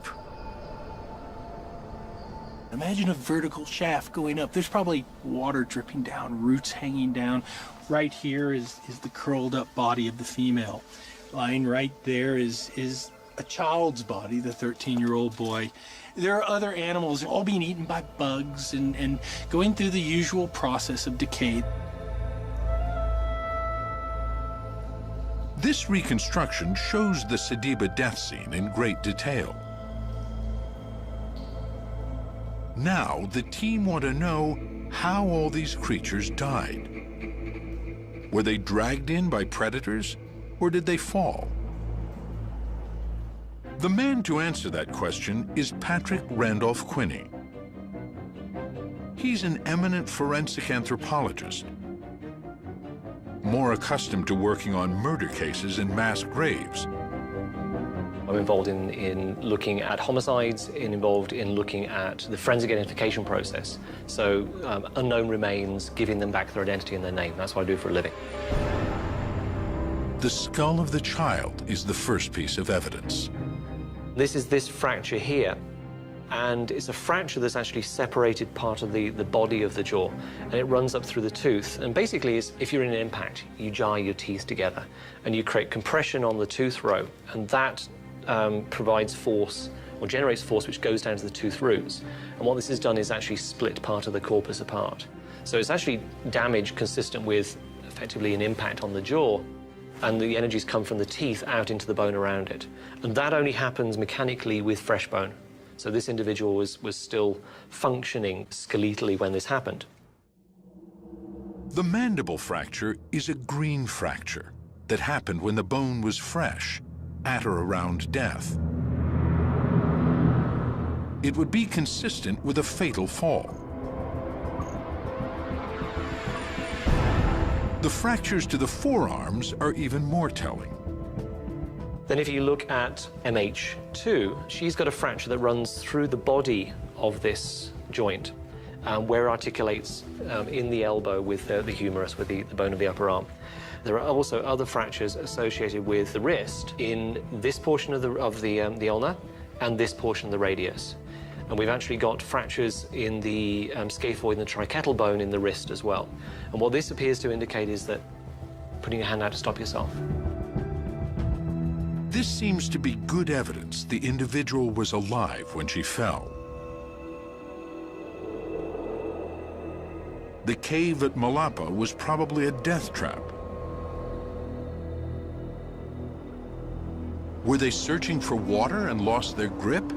Imagine a vertical shaft going up. There's probably water dripping down, roots hanging down. Right here is the curled up body of the female. Lying right there is a child's body, the 13-year-old boy. There are other animals all being eaten by bugs and going through the usual process of decay. This reconstruction shows the Sediba death scene in great detail. Now, the team want to know how all these creatures died. Were they dragged in by predators, or did they fall? The man to answer that question is Patrick Randolph Quinney. He's an eminent forensic anthropologist, more accustomed to working on murder cases and mass graves. I'm involved in looking at homicides, involved in looking at the forensic identification process. So unknown remains, giving them back their identity and their name. That's what I do for a living. The skull of the child is the first piece of evidence. This is this fracture here. And it's a fracture that's actually separated part of the body of the jaw, and it runs up through the tooth. And basically, if you're in an impact, you jar your teeth together, and you create compression on the tooth row, and that provides force, or generates force, which goes down to the tooth roots. And what this has done is actually split part of the corpus apart. So it's actually damage consistent with, effectively, an impact on the jaw, and the energies come from the teeth out into the bone around it. And that only happens mechanically with fresh bone. So this individual was still functioning skeletally when this happened. The mandible fracture is a green fracture that happened when the bone was fresh, at or around death. It would be consistent with a fatal fall. The fractures to the forearms are even more telling. Then if you look at MH2, she's got a fracture that runs through the body of this joint, where it articulates in the elbow with the humerus, with the bone of the upper arm. There are also other fractures associated with the wrist in this portion of the ulna and this portion of the radius. And we've actually got fractures in the scaphoid and the triquetral bone in the wrist as well. And what this appears to indicate is that putting your hand out to stop yourself. This seems to be good evidence the individual was alive when she fell. The cave at Malapa was probably a death trap. Were they searching for water and lost their grip?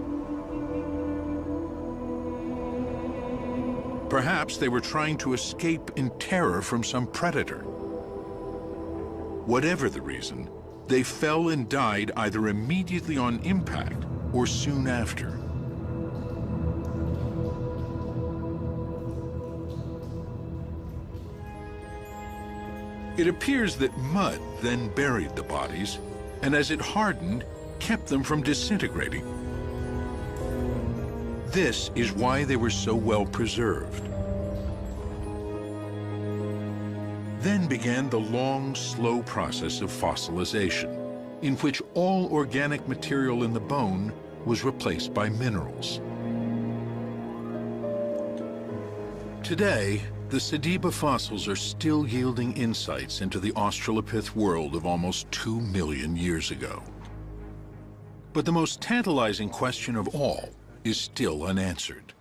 Perhaps they were trying to escape in terror from some predator. Whatever the reason, they fell and died either immediately on impact or soon after. It appears that mud then buried the bodies, and as it hardened, kept them from disintegrating. This is why they were so well preserved. Then began the long, slow process of fossilization, in which all organic material in the bone was replaced by minerals. Today, the Sediba fossils are still yielding insights into the Australopith world of almost 2 million years ago. But the most tantalizing question of all is still unanswered.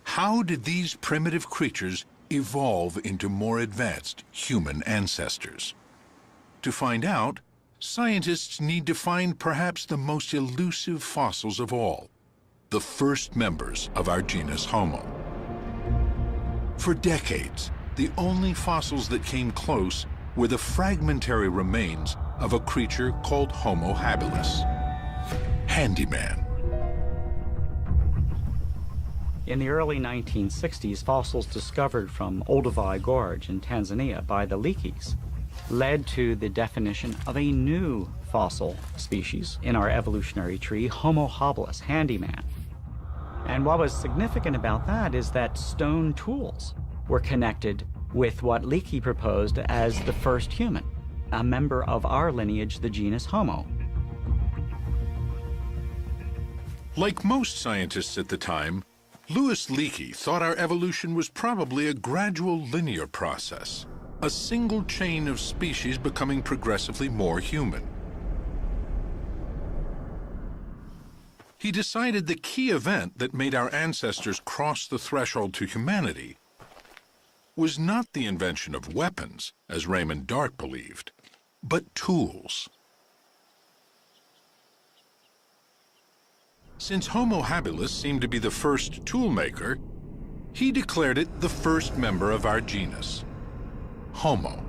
How did these primitive creatures evolve into more advanced human ancestors? To find out, scientists need to find perhaps the most elusive fossils of all, the first members of our genus Homo. For decades, the only fossils that came close were the fragmentary remains of a creature called Homo habilis, handyman. In the early 1960s, fossils discovered from Olduvai Gorge in Tanzania by the Leakeys led to the definition of a new fossil species in our evolutionary tree, Homo habilis, handyman. And what was significant about that is that stone tools were connected with what Leakey proposed as the first human, a member of our lineage, the genus Homo. Like most scientists at the time, Louis Leakey thought our evolution was probably a gradual linear process, a single chain of species becoming progressively more human. He decided the key event that made our ancestors cross the threshold to humanity was not the invention of weapons, as Raymond Dart believed, but tools. Since Homo habilis seemed to be the first toolmaker, he declared it the first member of our genus, Homo.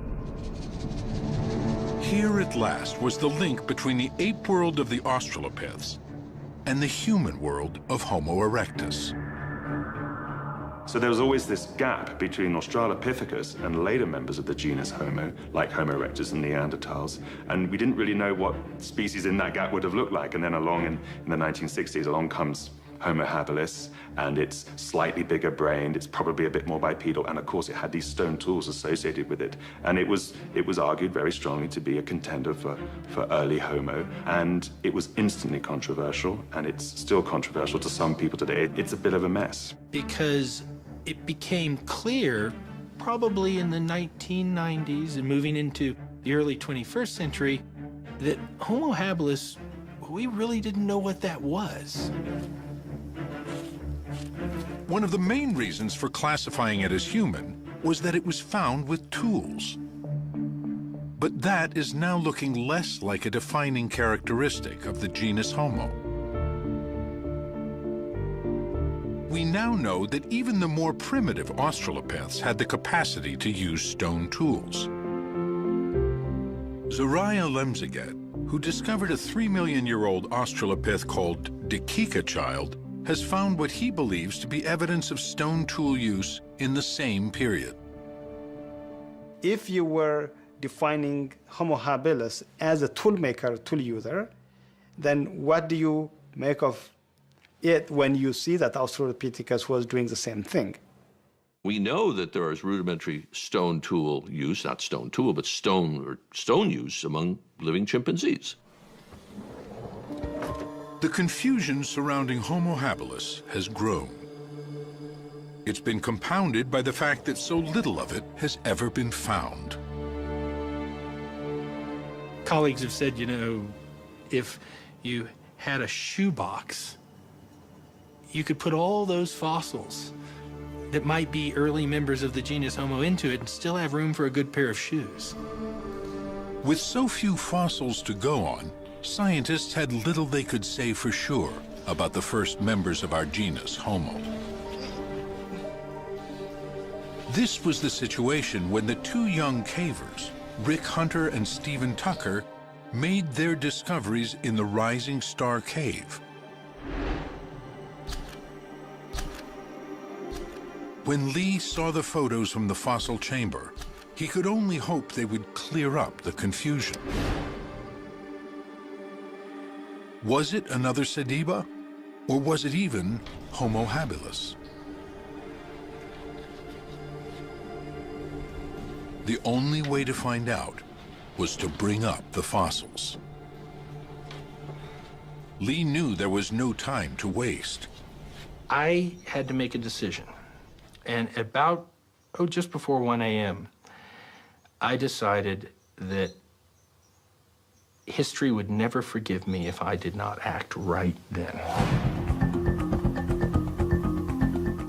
Here at last was the link between the ape world of the Australopiths and the human world of Homo erectus. So there was always this gap between Australopithecus and later members of the genus Homo, like Homo erectus and Neanderthals, and we didn't really know what species in that gap would have looked like. And then along in the 1960s, along comes Homo habilis, and it's slightly bigger brained, it's probably a bit more bipedal, and of course it had these stone tools associated with it. And it was argued very strongly to be a contender for early Homo, and it was instantly controversial, and it's still controversial to some people today. It's a bit of a mess. Because it became clear, probably in the 1990s and moving into the early 21st century, that Homo habilis, we really didn't know what that was. One of the main reasons for classifying it as human was that it was found with tools. But that is now looking less like a defining characteristic of the genus Homo. we now know that even the more primitive Australopiths had the capacity to use stone tools. Zariah Lemziget, who discovered a 3-million-year-old Australopith called Dikika-child, has found what he believes to be evidence of stone tool use in the same period. If you were defining Homo habilis as a tool maker, tool user, then what do you make of it when you see that Australopithecus was doing the same thing? We know that there is rudimentary stone tool use, not stone tool, but stone use among living chimpanzees. The confusion surrounding Homo habilis has grown. It's been compounded by the fact that so little of it has ever been found. Colleagues have said, you know, if you had a shoebox, you could put all those fossils that might be early members of the genus Homo into it and still have room for a good pair of shoes. With so few fossils to go on, scientists had little they could say for sure about the first members of our genus, Homo. This was the situation when the two young cavers, Rick Hunter and Stephen Tucker, made their discoveries in the Rising Star Cave. When Lee saw the photos from the fossil chamber, he could only hope they would clear up the confusion. Was it another Sediba, or was it even Homo habilis? The only way to find out was to bring up the fossils. Lee knew there was no time to waste. I had to make a decision. And about, just before 1 a.m., I decided that history would never forgive me if I did not act right then.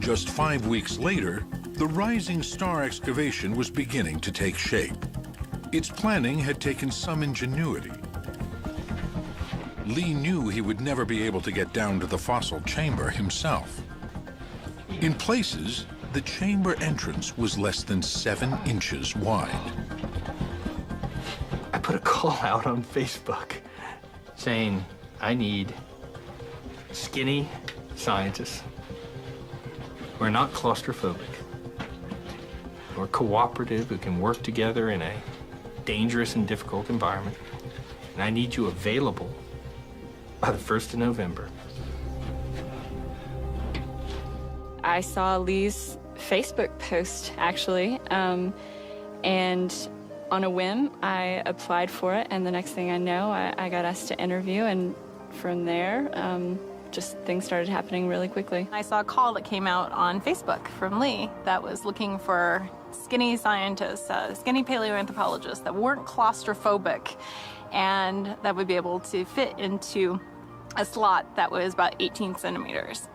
Just 5 weeks later, the Rising Star excavation was beginning to take shape. Its planning had taken some ingenuity. Lee knew he would never be able to get down to the fossil chamber himself. In places, the chamber entrance was less than 7 inches wide. I put a call out on Facebook saying, I need skinny scientists who are not claustrophobic, who are cooperative, who can work together in a dangerous and difficult environment. And I need you available by the 1st of November. I saw Lee's Facebook post, actually, and on a whim, I applied for it, and the next thing I know, I got asked to interview, and from there, just things started happening really quickly. I saw a call that came out on Facebook from Lee that was looking for skinny scientists, skinny paleoanthropologists that weren't claustrophobic and that would be able to fit into a slot that was about 18 centimeters.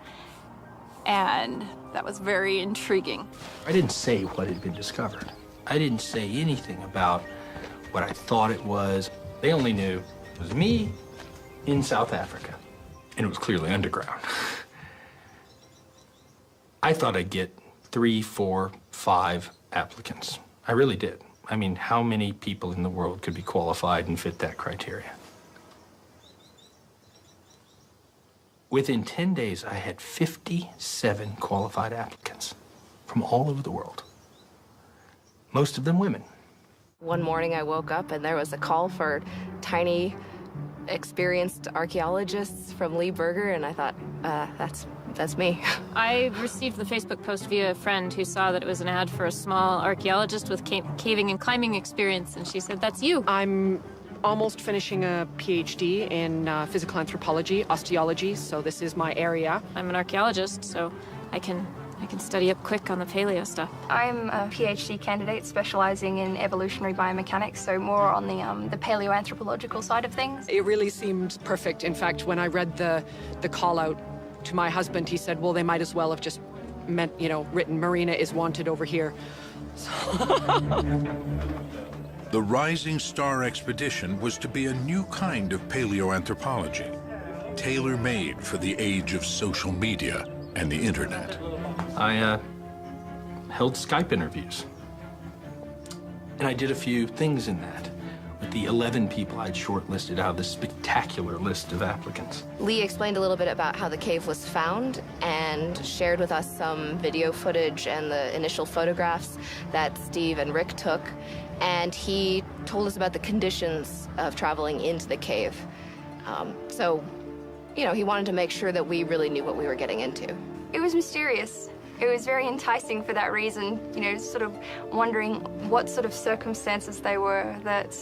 And that was very intriguing. I didn't say what had been discovered. I didn't say anything about what I thought it was. They only knew it was me in South Africa, and it was clearly underground. I thought I'd get 3, 4, 5 applicants. I really did. I mean, how many people in the world could be qualified and fit that criteria? Within 10 days, I had 57 qualified applicants from all over the world, most of them women. One morning I woke up and there was a call for tiny, experienced archaeologists from Lee Berger, and I thought, that's me. I received the Facebook post via a friend who saw that it was an ad for a small archaeologist with caving and climbing experience, and she said, that's you. I'm almost finishing a PhD in physical anthropology, osteology, so this is my area. I'm an archaeologist, so I can study up quick on the paleo stuff. I'm a PhD candidate specializing in evolutionary biomechanics, so more on the paleoanthropological side of things. It really seemed perfect. In fact, when I read the call out to my husband, he said, well, they might as well have just written Marina is wanted over here. The Rising Star expedition was to be a new kind of paleoanthropology, tailor-made for the age of social media and the internet. I held Skype interviews. And I did a few things in that with the 11 people I'd shortlisted out of this spectacular list of applicants. Lee explained a little bit about how the cave was found and shared with us some video footage and the initial photographs that Steve and Rick took. And he told us about the conditions of traveling into the cave. So, you know, he wanted to make sure that we really knew what we were getting into. It was mysterious. It was very enticing for that reason, you know, sort of wondering what sort of circumstances they were that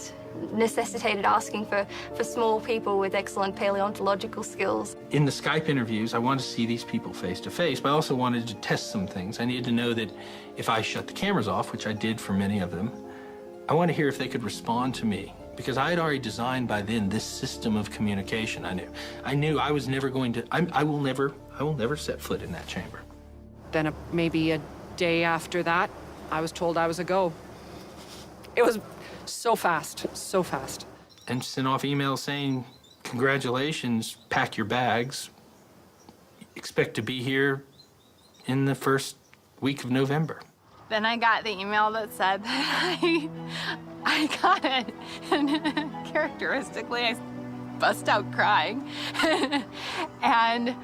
necessitated asking for small people with excellent paleontological skills. In the Skype interviews, I wanted to see these people face to face, but I also wanted to test some things. I needed to know that if I shut the cameras off, which I did for many of them, I wanted to hear if they could respond to me, because I had already designed by then this system of communication. I knew I was never going to, I will never set foot in that chamber. Then maybe a day after that, I was told I was a go. It was so fast, so fast. And sent off emails saying, congratulations, pack your bags. Expect to be here in the first week of November. Then I got the email that said that I got it. And characteristically, I bust out crying. And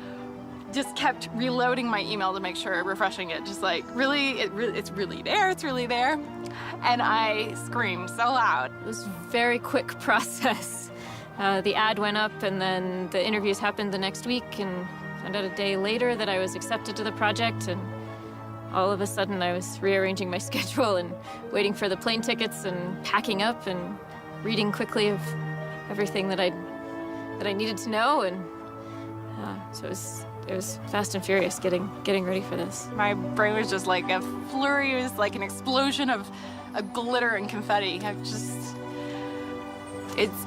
just kept reloading my email to make sure, refreshing it, just like, really, it's really there, it's really there. And I screamed so loud. It was a very quick process. The ad went up and then the interviews happened the next week, and found out a day later that I was accepted to the project, and all of a sudden I was rearranging my schedule and waiting for the plane tickets and packing up and reading quickly of everything that I needed to know, and so it was fast and furious getting ready for this. My brain was just like a flurry. It was like an explosion of glitter and confetti. It's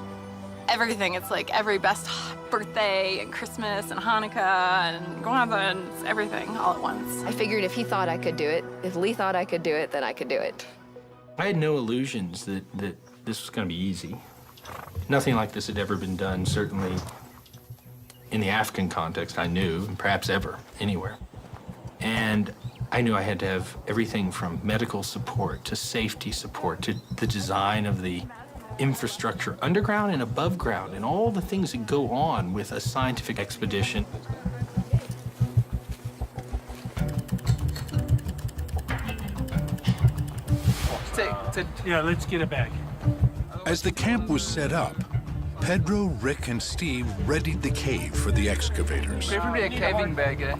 everything. It's like every best birthday and Christmas and Hanukkah and Kwanzaa, and it's everything all at once. I figured if he thought I could do it, if Lee thought I could do it, then I could do it. I had no illusions that this was going to be easy. Nothing like this had ever been done, certainly in the African context, I knew, and perhaps ever, anywhere. And I knew I had to have everything from medical support to safety support to the design of the infrastructure underground and above ground and all the things that go on with a scientific expedition. Yeah, let's get it back. As the camp was set up, Pedro, Rick, and Steve readied the cave for the excavators. Preferably a caving bag, eh?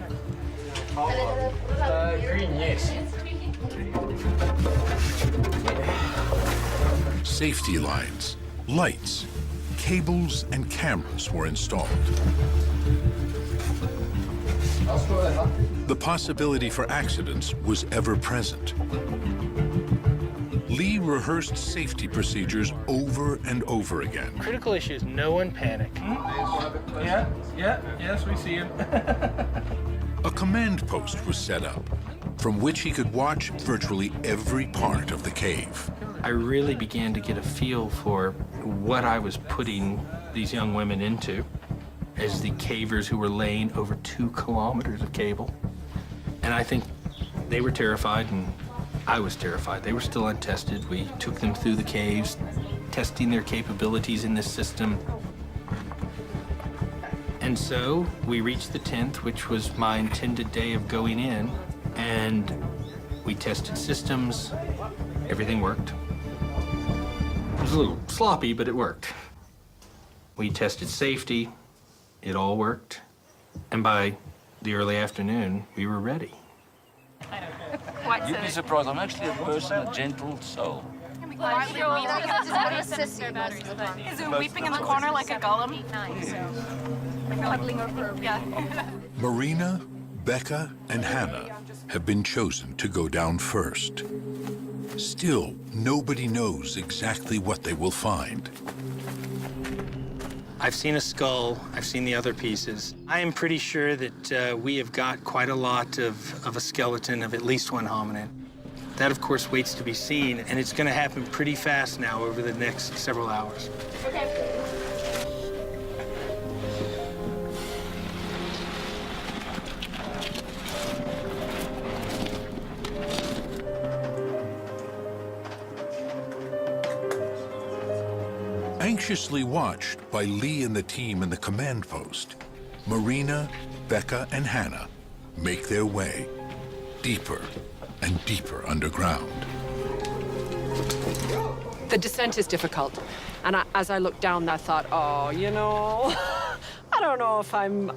Green, yes. Safety lines, lights, cables, and cameras were installed. The possibility for accidents was ever present. Lee rehearsed safety procedures over and over again. Critical issue is no one panic. Yes, we see him. A command post was set up, from which he could watch virtually every part of the cave. I really began to get a feel for what I was putting these young women into as the cavers who were laying over 2 kilometers of cable. And I think they were terrified, and I was terrified. They were still untested. We took them through the caves, testing their capabilities in this system. And so we reached the 10th, which was my intended day of going in, and we tested systems. Everything worked. It was a little sloppy, but it worked. We tested safety. It all worked. And by the early afternoon, we were ready. You'd be surprised. I'm actually a person, a gentle soul. Is it weeping in the corner like a golem? Marina, Becca, and Hannah have been chosen to go down first. Still, nobody knows exactly what they will find. I've seen a skull. I've seen the other pieces. I am pretty sure that we have got quite a lot of a skeleton of at least one hominid. That, of course, waits to be seen, and it's going to happen pretty fast now over the next several hours. Okay. Anxiously watched by Lee and the team in the command post, Marina, Becca, and Hannah make their way deeper and deeper underground. The descent is difficult. And as I looked down, I thought, oh, you know, I don't know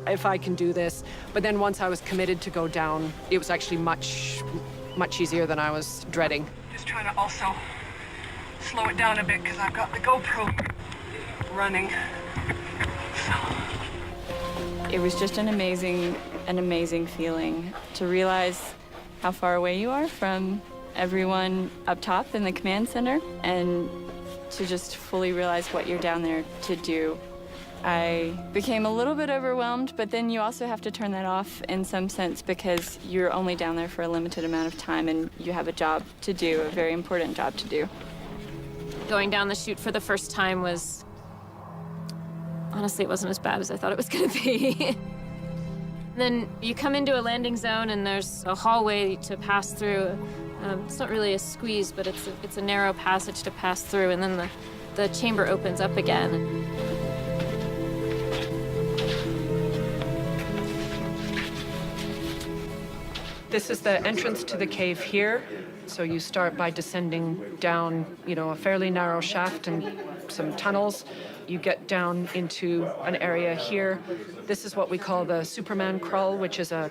if I can do this. But then once I was committed to go down, it was actually much easier than I was dreading. Just trying to also slow it down a bit because I've got the GoPro running. It was just an amazing feeling to realize how far away you are from everyone up top in the command center, and to just fully realize what you're down there to do. I became a little bit overwhelmed, but then you also have to turn that off in some sense because you're only down there for a limited amount of time and you have a job to do, a very important job to do. Going down the chute for the first time was, honestly, it wasn't as bad as I thought it was gonna be. Then you come into a landing zone and there's a hallway to pass through. It's not really a squeeze, but it's a narrow passage to pass through, and then the chamber opens up again. This is the entrance to the cave here. So you start by descending down, you know, a fairly narrow shaft and some tunnels. You get down into an area here. This is what we call the Superman crawl, which is a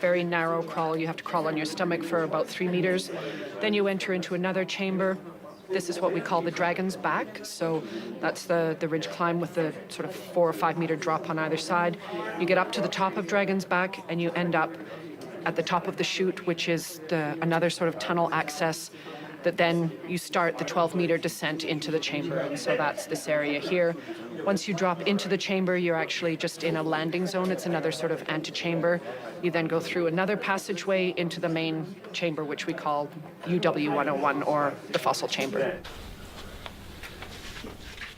very narrow crawl. You have to crawl on your stomach for about 3 meters. Then you enter into another chamber. This is what we call the Dragon's Back. So that's the ridge climb with the sort of 4 or 5 meter drop on either side. You get up to the top of Dragon's Back and you end up at the top of the chute, which is another sort of tunnel access that then you start the 12-meter descent into the chamber. And so that's this area here. Once you drop into the chamber, you're actually just in a landing zone. It's another sort of antechamber. You then go through another passageway into the main chamber, which we call UW-101, or the fossil chamber.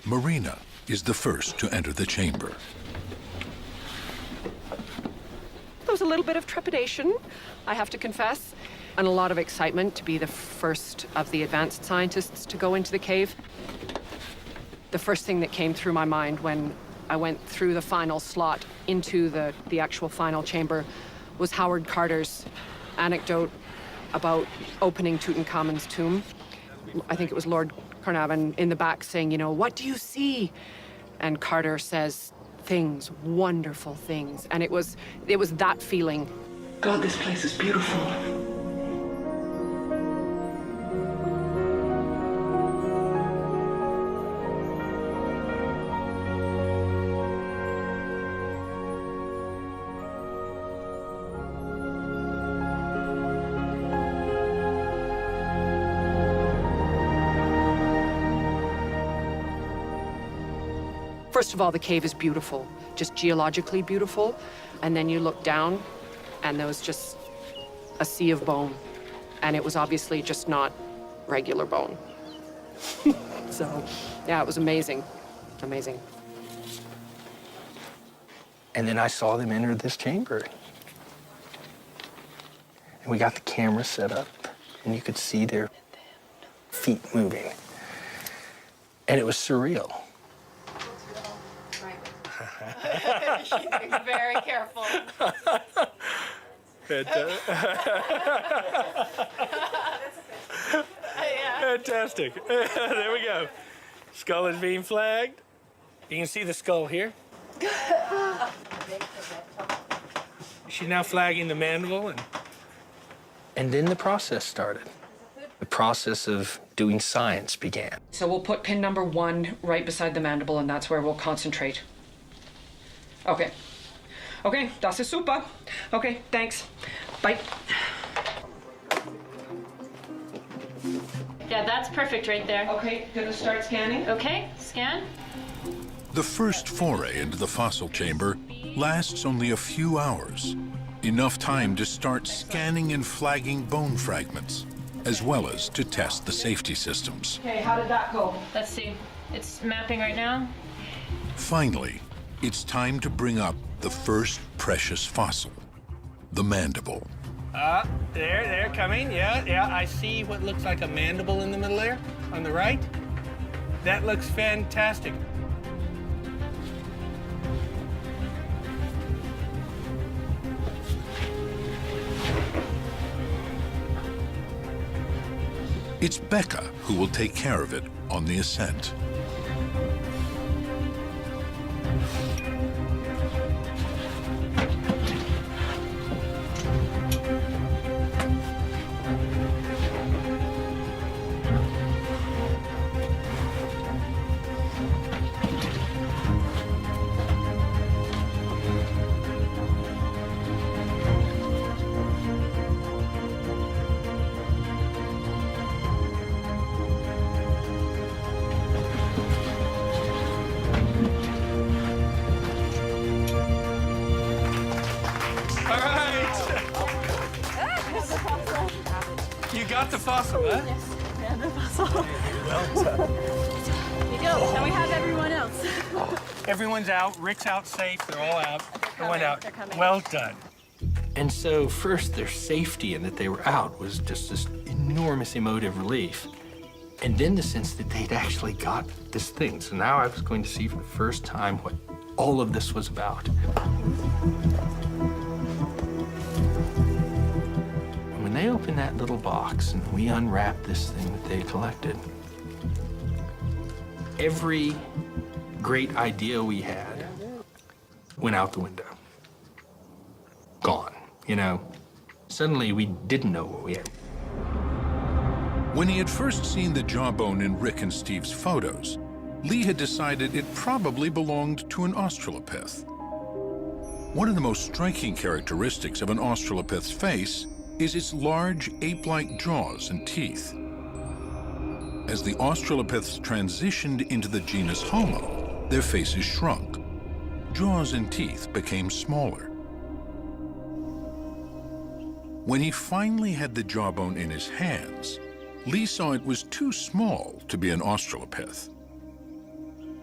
Marina is the first to enter the chamber. There was a little bit of trepidation, I have to confess, and a lot of excitement to be the first of the advanced scientists to go into the cave. The first thing that came through my mind when I went through the final slot into the actual final chamber was Howard Carter's anecdote about opening Tutankhamun's tomb. I think it was Lord Carnarvon in the back saying, you know, "What do you see?" And Carter says, "Things, wonderful things." And it was that feeling. God, this place is beautiful. First of all, the cave is beautiful, just geologically beautiful. And then you look down, and there was just a sea of bone. And it was obviously just not regular bone. So, yeah, it was amazing. Amazing. And then I saw them enter this chamber. And we got the camera set up, and you could see their feet moving. And it was surreal. She's being very careful. Fantastic. There we go. Skull is being flagged. You can see the skull here. She's now flagging the mandible. And then the process started. The process of doing science began. So we'll put pin number 1 right beside the mandible, and that's where we'll concentrate. Okay. Okay, das ist super. Okay, thanks. Bye. Yeah, that's perfect right there. Okay, gonna start scanning. Okay, scan. The first foray into the fossil chamber lasts only a few hours, enough time to start scanning and flagging bone fragments, as well as to test the safety systems. Okay, how did that go? Let's see. It's mapping right now. Finally, it's time to bring up the first precious fossil, the mandible. They're coming. Yeah, I see what looks like a mandible in the middle there, on the right. That looks fantastic. It's Becca who will take care of it on the ascent. You got the fossil, huh? Yes, we have the fossil. Well done. Here you go. Now we have everyone else. Everyone's out. Rick's out safe. They're all out. Everyone out. They're coming. Well done. And so first, their safety and that they were out was just this enormous emotive relief. And then the sense that they'd actually got this thing. So now I was going to see for the first time what all of this was about. When they opened that little box and we unwrapped this thing that they collected, every great idea we had went out the window. Gone, you know. Suddenly we didn't know what we had. When he had first seen the jawbone in Rick and Steve's photos, Lee had decided it probably belonged to an Australopith. One of the most striking characteristics of an Australopith's face is its large ape-like jaws and teeth. As the Australopiths transitioned into the genus Homo, their faces shrunk. Jaws and teeth became smaller. When he finally had the jawbone in his hands, Lee saw it was too small to be an Australopith.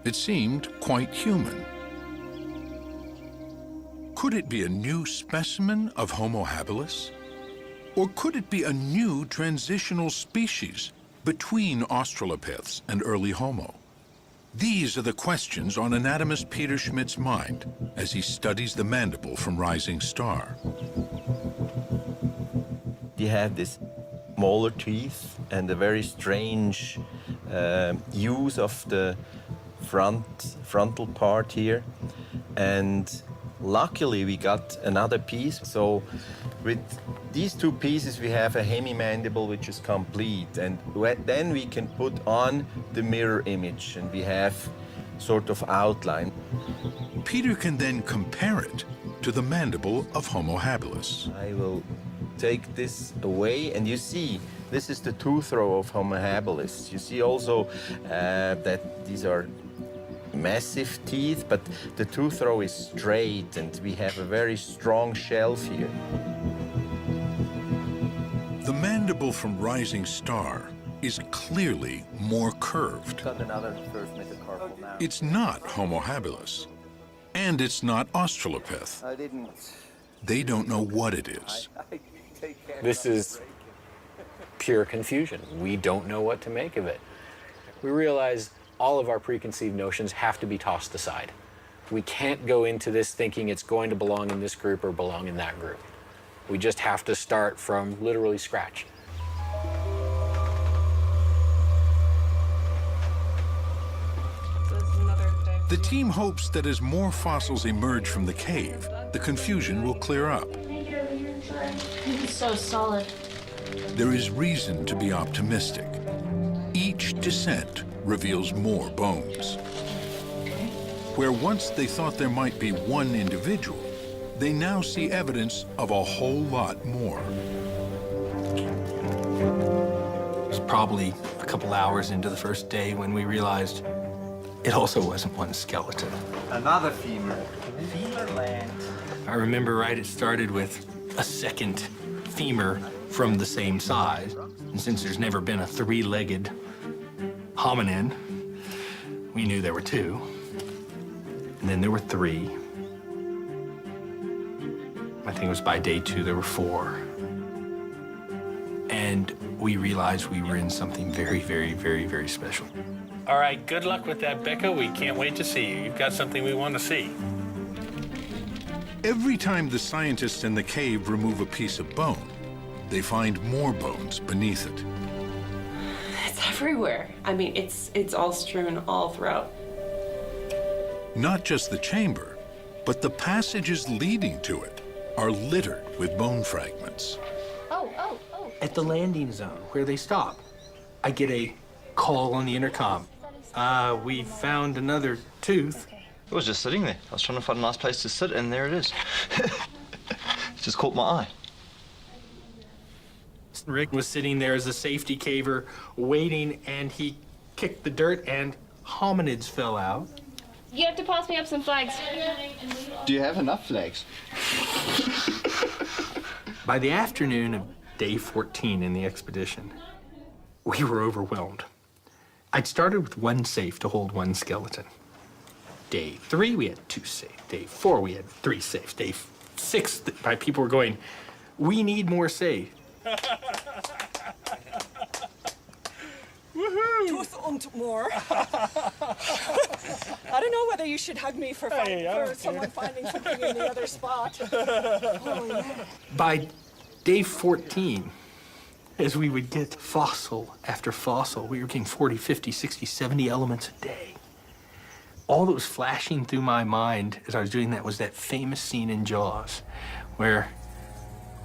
It seemed quite human. Could it be a new specimen of Homo habilis? Or could it be a new transitional species between Australopiths and early Homo? These are the questions on anatomist Peter Schmidt's mind as he studies the mandible from Rising Star. You have this molar teeth and a very strange use of the frontal part here. And luckily we got another piece. So with these two pieces we have a hemimandible which is complete. And then we can put on the mirror image and we have sort of outline. Peter can then compare it to the mandible of Homo habilis. I will take this away, and you see, this is the tooth row of Homo habilis. You see also that these are massive teeth, but the tooth row is straight, and we have a very strong shelf here. The mandible from Rising Star is clearly more curved. Got another first metacarpal now. It's not Homo habilis, and it's not Australopith. I didn't. They don't know what it is. This is pure confusion. We don't know what to make of it. We realize all of our preconceived notions have to be tossed aside. We can't go into this thinking it's going to belong in this group or belong in that group. We just have to start from literally scratch. The team hopes that as more fossils emerge from the cave, the confusion will clear up. It's so solid. There is reason to be optimistic. Each descent reveals more bones. Where once they thought there might be one individual, they now see evidence of a whole lot more. It was probably a couple hours into the first day when we realized it also wasn't one skeleton. Another femur. Femur land. I remember right, it started with a second femur from the same size. And since there's never been a three-legged hominin, we knew there were two. And then there were three. I think it was by day 2 there were 4. And we realized we were in something very, very, very, very special. All right, good luck with that, Becca. We can't wait to see you. You've got something we want to see. Every time the scientists in the cave remove a piece of bone, they find more bones beneath it. It's everywhere. I mean, it's all strewn all throughout. Not just the chamber, but the passages leading to it are littered with bone fragments. At the landing zone where they stop, I get a call on the intercom. We found another tooth. It was just sitting there. I was trying to find a nice place to sit, and there it is. It just caught my eye. Rick was sitting there as a safety caver waiting, and he kicked the dirt, and hominids fell out. You have to pass me up some flags. Do you have enough flags? By the afternoon of day 14 in the expedition, we were overwhelmed. I'd started with one safe to hold one skeleton. Day 3, we had 2 safes. Day 4, we had 3 safes. Day 6, my people were going, we need more safe. Tooth und more. I don't know whether you should hug me for someone finding something in the other spot. Oh, yeah. By day 14, as we would get fossil after fossil, we were getting 40, 50, 60, 70 elements a day. All that was flashing through my mind as I was doing that was that famous scene in Jaws where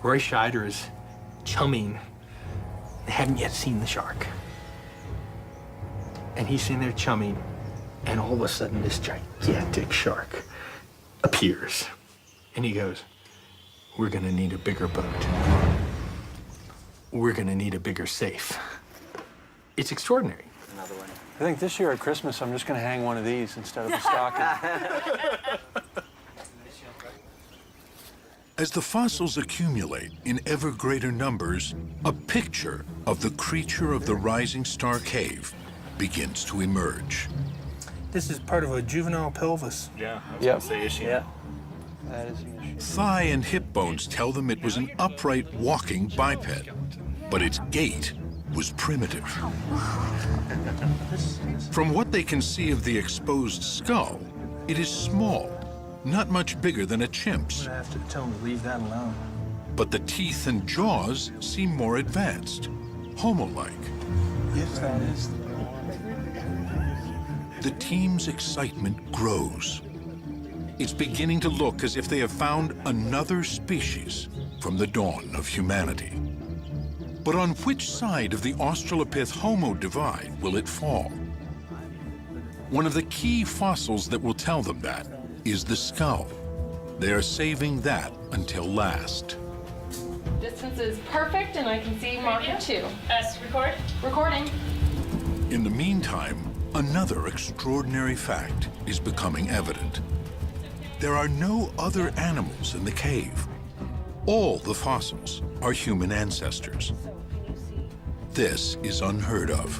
Roy Scheider is chumming. They haven't yet seen the shark. And he's sitting there chumming, and all of a sudden this gigantic shark appears. And he goes, we're gonna need a bigger boat. We're gonna need a bigger safe. It's extraordinary. Another one. I think this year at Christmas, I'm just going to hang one of these instead of a stocking. As the fossils accumulate in ever greater numbers, a picture of the creature of the Rising Star Cave begins to emerge. This is part of a juvenile pelvis. Yeah. Yep. Yeah. That is an issue. Thigh and hip bones tell them it was an upright walking biped, but its gait was primitive. From what they can see of the exposed skull, it is small, not much bigger than a chimp's. I'm gonna have to tell him to leave that alone. But the teeth and jaws seem more advanced, Homo-like. Yes, that is. The team's excitement grows. It's beginning to look as if they have found another species from the dawn of humanity. But on which side of the Australopith-Homo divide will it fall? One of the key fossils that will tell them that is the skull. They are saving that until last. Distance is perfect, and I can see marker 2. Record? Recording. In the meantime, another extraordinary fact is becoming evident. There are no other animals in the cave. All the fossils are human ancestors. This is unheard of.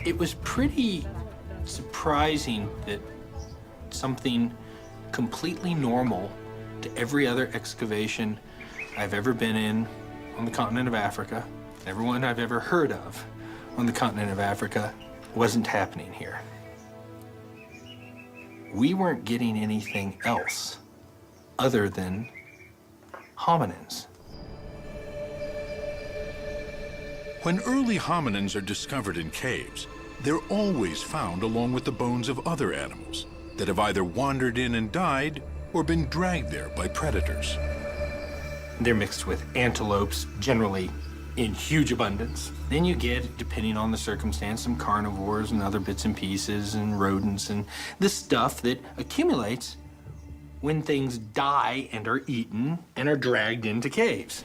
It was pretty surprising that something completely normal to every other excavation I've ever been in on the continent of Africa, everyone I've ever heard of on the continent of Africa, wasn't happening here. We weren't getting anything else other than hominins. When early hominins are discovered in caves, they're always found along with the bones of other animals that have either wandered in and died or been dragged there by predators. They're mixed with antelopes, generally in huge abundance. Then you get, depending on the circumstance, some carnivores and other bits and pieces and rodents and the stuff that accumulates when things die and are eaten and are dragged into caves.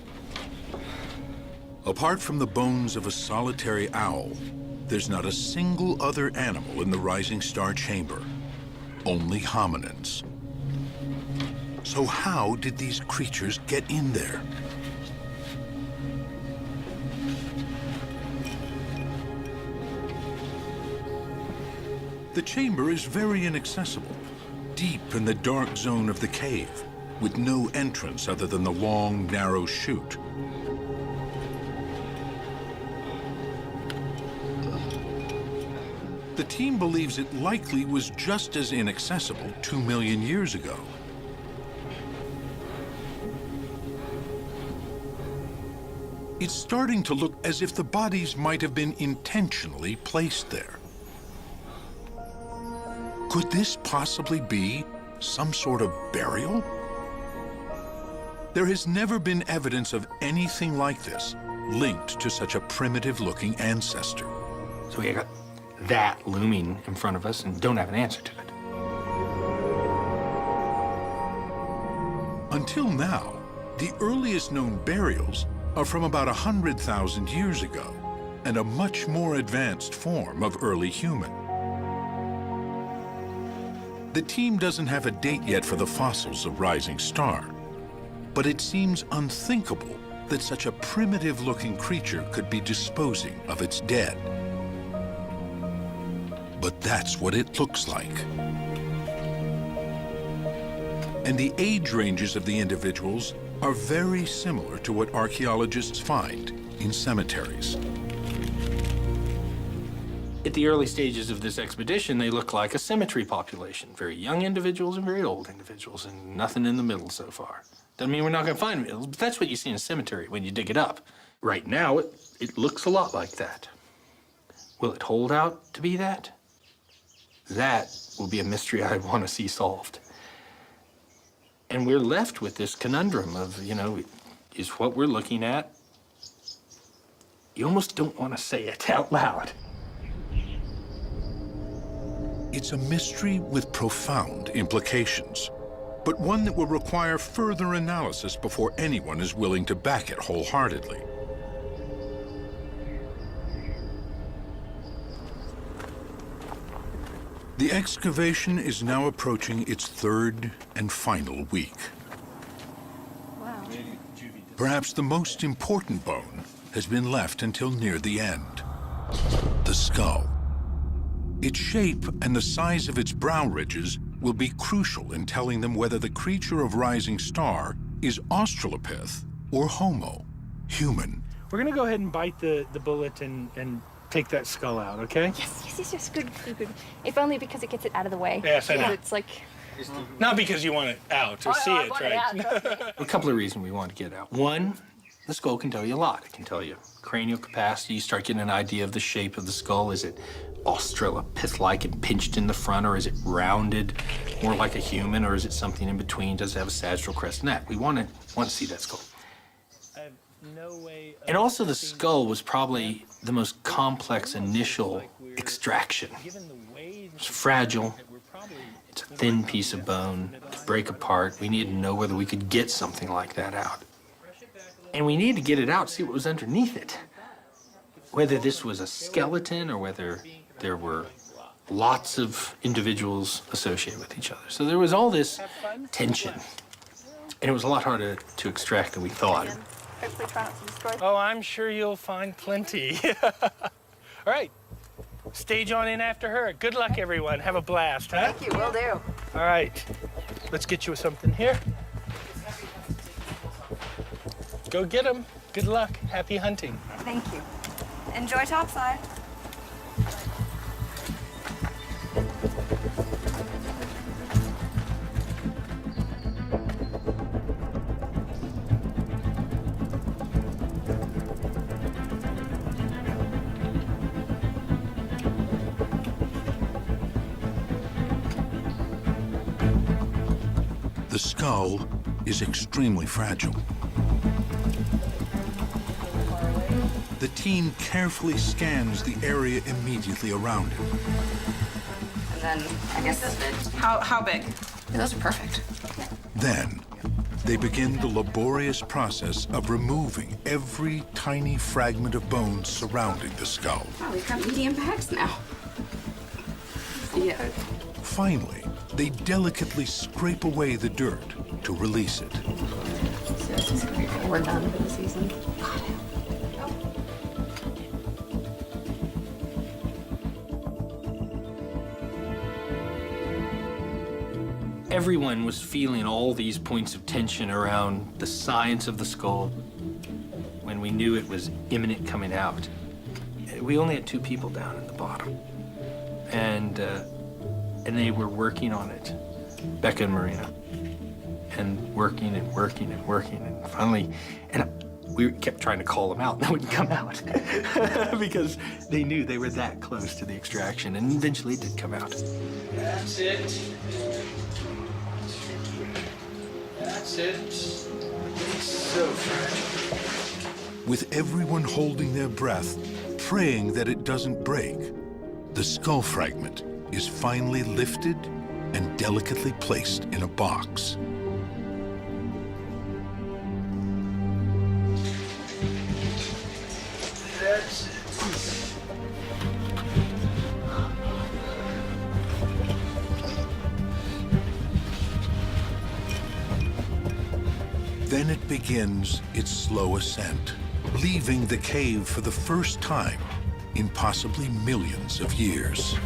Apart from the bones of a solitary owl, there's not a single other animal in the Rising Star chamber, only hominins. So how did these creatures get in there? The chamber is very inaccessible, deep in the dark zone of the cave, with no entrance other than the long, narrow chute. the team believes it likely was just as inaccessible 2 million years ago. It's starting to look as if the bodies might have been intentionally placed there. Could this possibly be some sort of burial? There has never been evidence of anything like this linked to such a primitive-looking ancestor. So we got that looming in front of us and don't have an answer to it. Until now, the earliest known burials are from about 100,000 years ago and a much more advanced form of early human. The team doesn't have a date yet for the fossils of Rising Star, but it seems unthinkable that such a primitive-looking creature could be disposing of its dead. But that's what it looks like. And the age ranges of the individuals are very similar to what archaeologists find in cemeteries. At the early stages of this expedition, they look like a symmetry population. Very young individuals and very old individuals, and nothing in the middle so far. Doesn't mean we're not going to find middles, but that's what you see in a cemetery when you dig it up. Right now, it looks a lot like that. Will it hold out to be that? That will be a mystery I want to see solved. And we're left with this conundrum of, you know, is what we're looking at, you almost don't want to say it out loud. It's a mystery with profound implications, but one that will require further analysis before anyone is willing to back it wholeheartedly. The excavation is now approaching its third and final week. Wow. Perhaps the most important bone has been left until near the end: the skull. Its shape and the size of its brow ridges will be crucial in telling them whether the creature of Rising Star is Australopith or Homo, human. We're gonna go ahead and bite the bullet and take that skull out, okay? Yes. Good. If only because it gets it out of the way. Yes, I know. It's like... Not because you want it out or see it, right? A couple of reasons we want to get it out. One, the skull can tell you a lot. It can tell you cranial capacity. You start getting an idea of the shape of the skull. Is it Australopith-like and pinched in the front, or is it rounded, more like a human, or is it something in between? Does it have a sagittal crest and neck? We want to see that skull. And also the skull was probably the most complex initial extraction. It's fragile. It's a thin piece of bone to break apart. We needed to know whether we could get something like that out. And we needed to get it out, see what was underneath it. Whether this was a skeleton or whether there were lots of individuals associated with each other. So there was all this tension. And it was a lot harder to extract than we thought. Hopefully try not to destroy. Oh, I'm sure you'll find plenty. All right, stage on in after her. Good luck, everyone. Have a blast, huh? Thank you, will do. All right, let's get you something here. Go get them. Good luck. Happy hunting. Thank you. Enjoy topside. The skull is extremely fragile. The team carefully scans the area immediately around it. And then, I guess that's it. How big? Yeah, those are perfect. Then, they begin the laborious process of removing every tiny fragment of bone surrounding the skull. Oh, we've got medium bags now. Yeah. Finally, they delicately scrape away the dirt to release it. We're done for the season. Everyone was feeling all these points of tension around the science of the skull when we knew it was imminent coming out. We only had 2 people down at the bottom. and they were working on it, Becca and Marina, and working and working and working, and finally, we kept trying to call them out, and they wouldn't come out because they knew they were that close to the extraction, and eventually it did come out. That's it. That's it. It's so fragile. With everyone holding their breath, praying that it doesn't break, the skull fragment is finally lifted and delicately placed in a box. That's it. Then it begins its slow ascent, leaving the cave for the first time in possibly millions of years.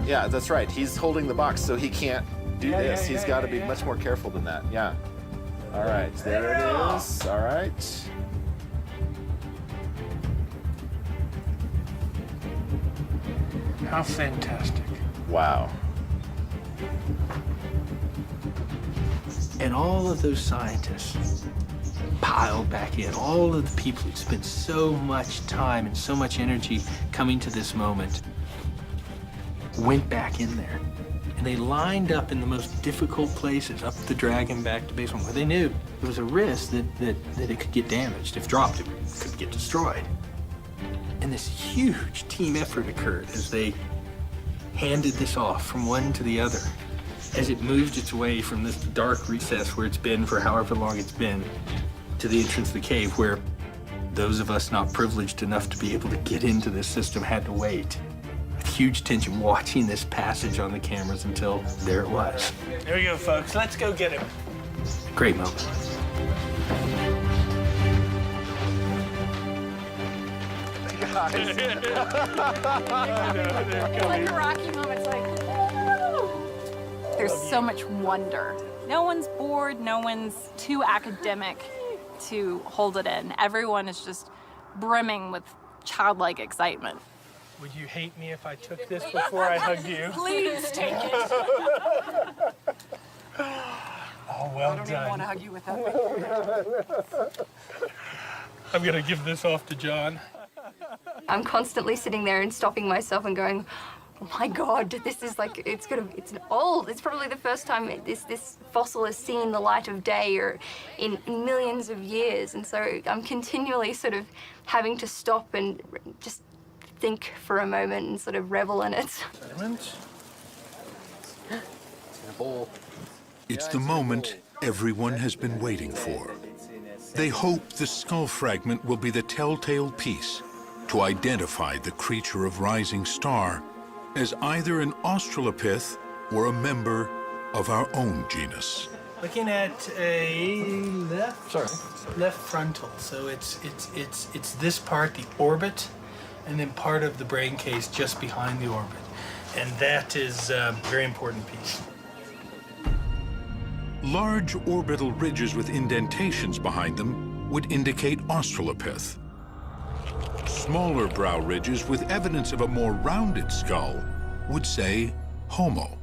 Yeah, that's right. He's holding the box, so he can't do this. He's got to be much more careful than that. Yeah. All right, there it is. All right. How fantastic. Wow. And all of those scientists piled back in, all of the people who spent so much time and so much energy coming to this moment went back in there. And they lined up in the most difficult places, up the dragon back to basement, where they knew there was a risk that it could get damaged. If dropped, it could get destroyed. And this huge team effort occurred as they handed this off from one to the other, as it moved its way from this dark recess where it's been for however long it's been, to the entrance of the cave, where those of us not privileged enough to be able to get into this system had to wait. Huge tension watching this passage on the cameras until there it was. There we go, folks. Let's go get him. Great moment. Like a Rocky moment, it's like, woo! There's so much wonder. No one's bored, no one's too academic to hold it in. Everyone is just brimming with childlike excitement. Would you hate me if I took this before I hugged you? Please take it. Oh, well I don't done. even want to hug you without me. I'm gonna give this off to John. I'm constantly sitting there and stopping myself and going, oh my God, this is like, it's probably the first time this fossil has seen the light of day or in millions of years. And so I'm continually sort of having to stop and just think for a moment and sort of revel in it. It's the moment everyone has been waiting for. They hope the skull fragment will be the telltale piece to identify the creature of Rising Star as either an Australopith or a member of our own genus. Looking at a left frontal. So it's this part, the orbit, and then part of the brain case just behind the orbit. And that is a very important piece. Large orbital ridges with indentations behind them would indicate Australopith. Smaller brow ridges with evidence of a more rounded skull would say Homo.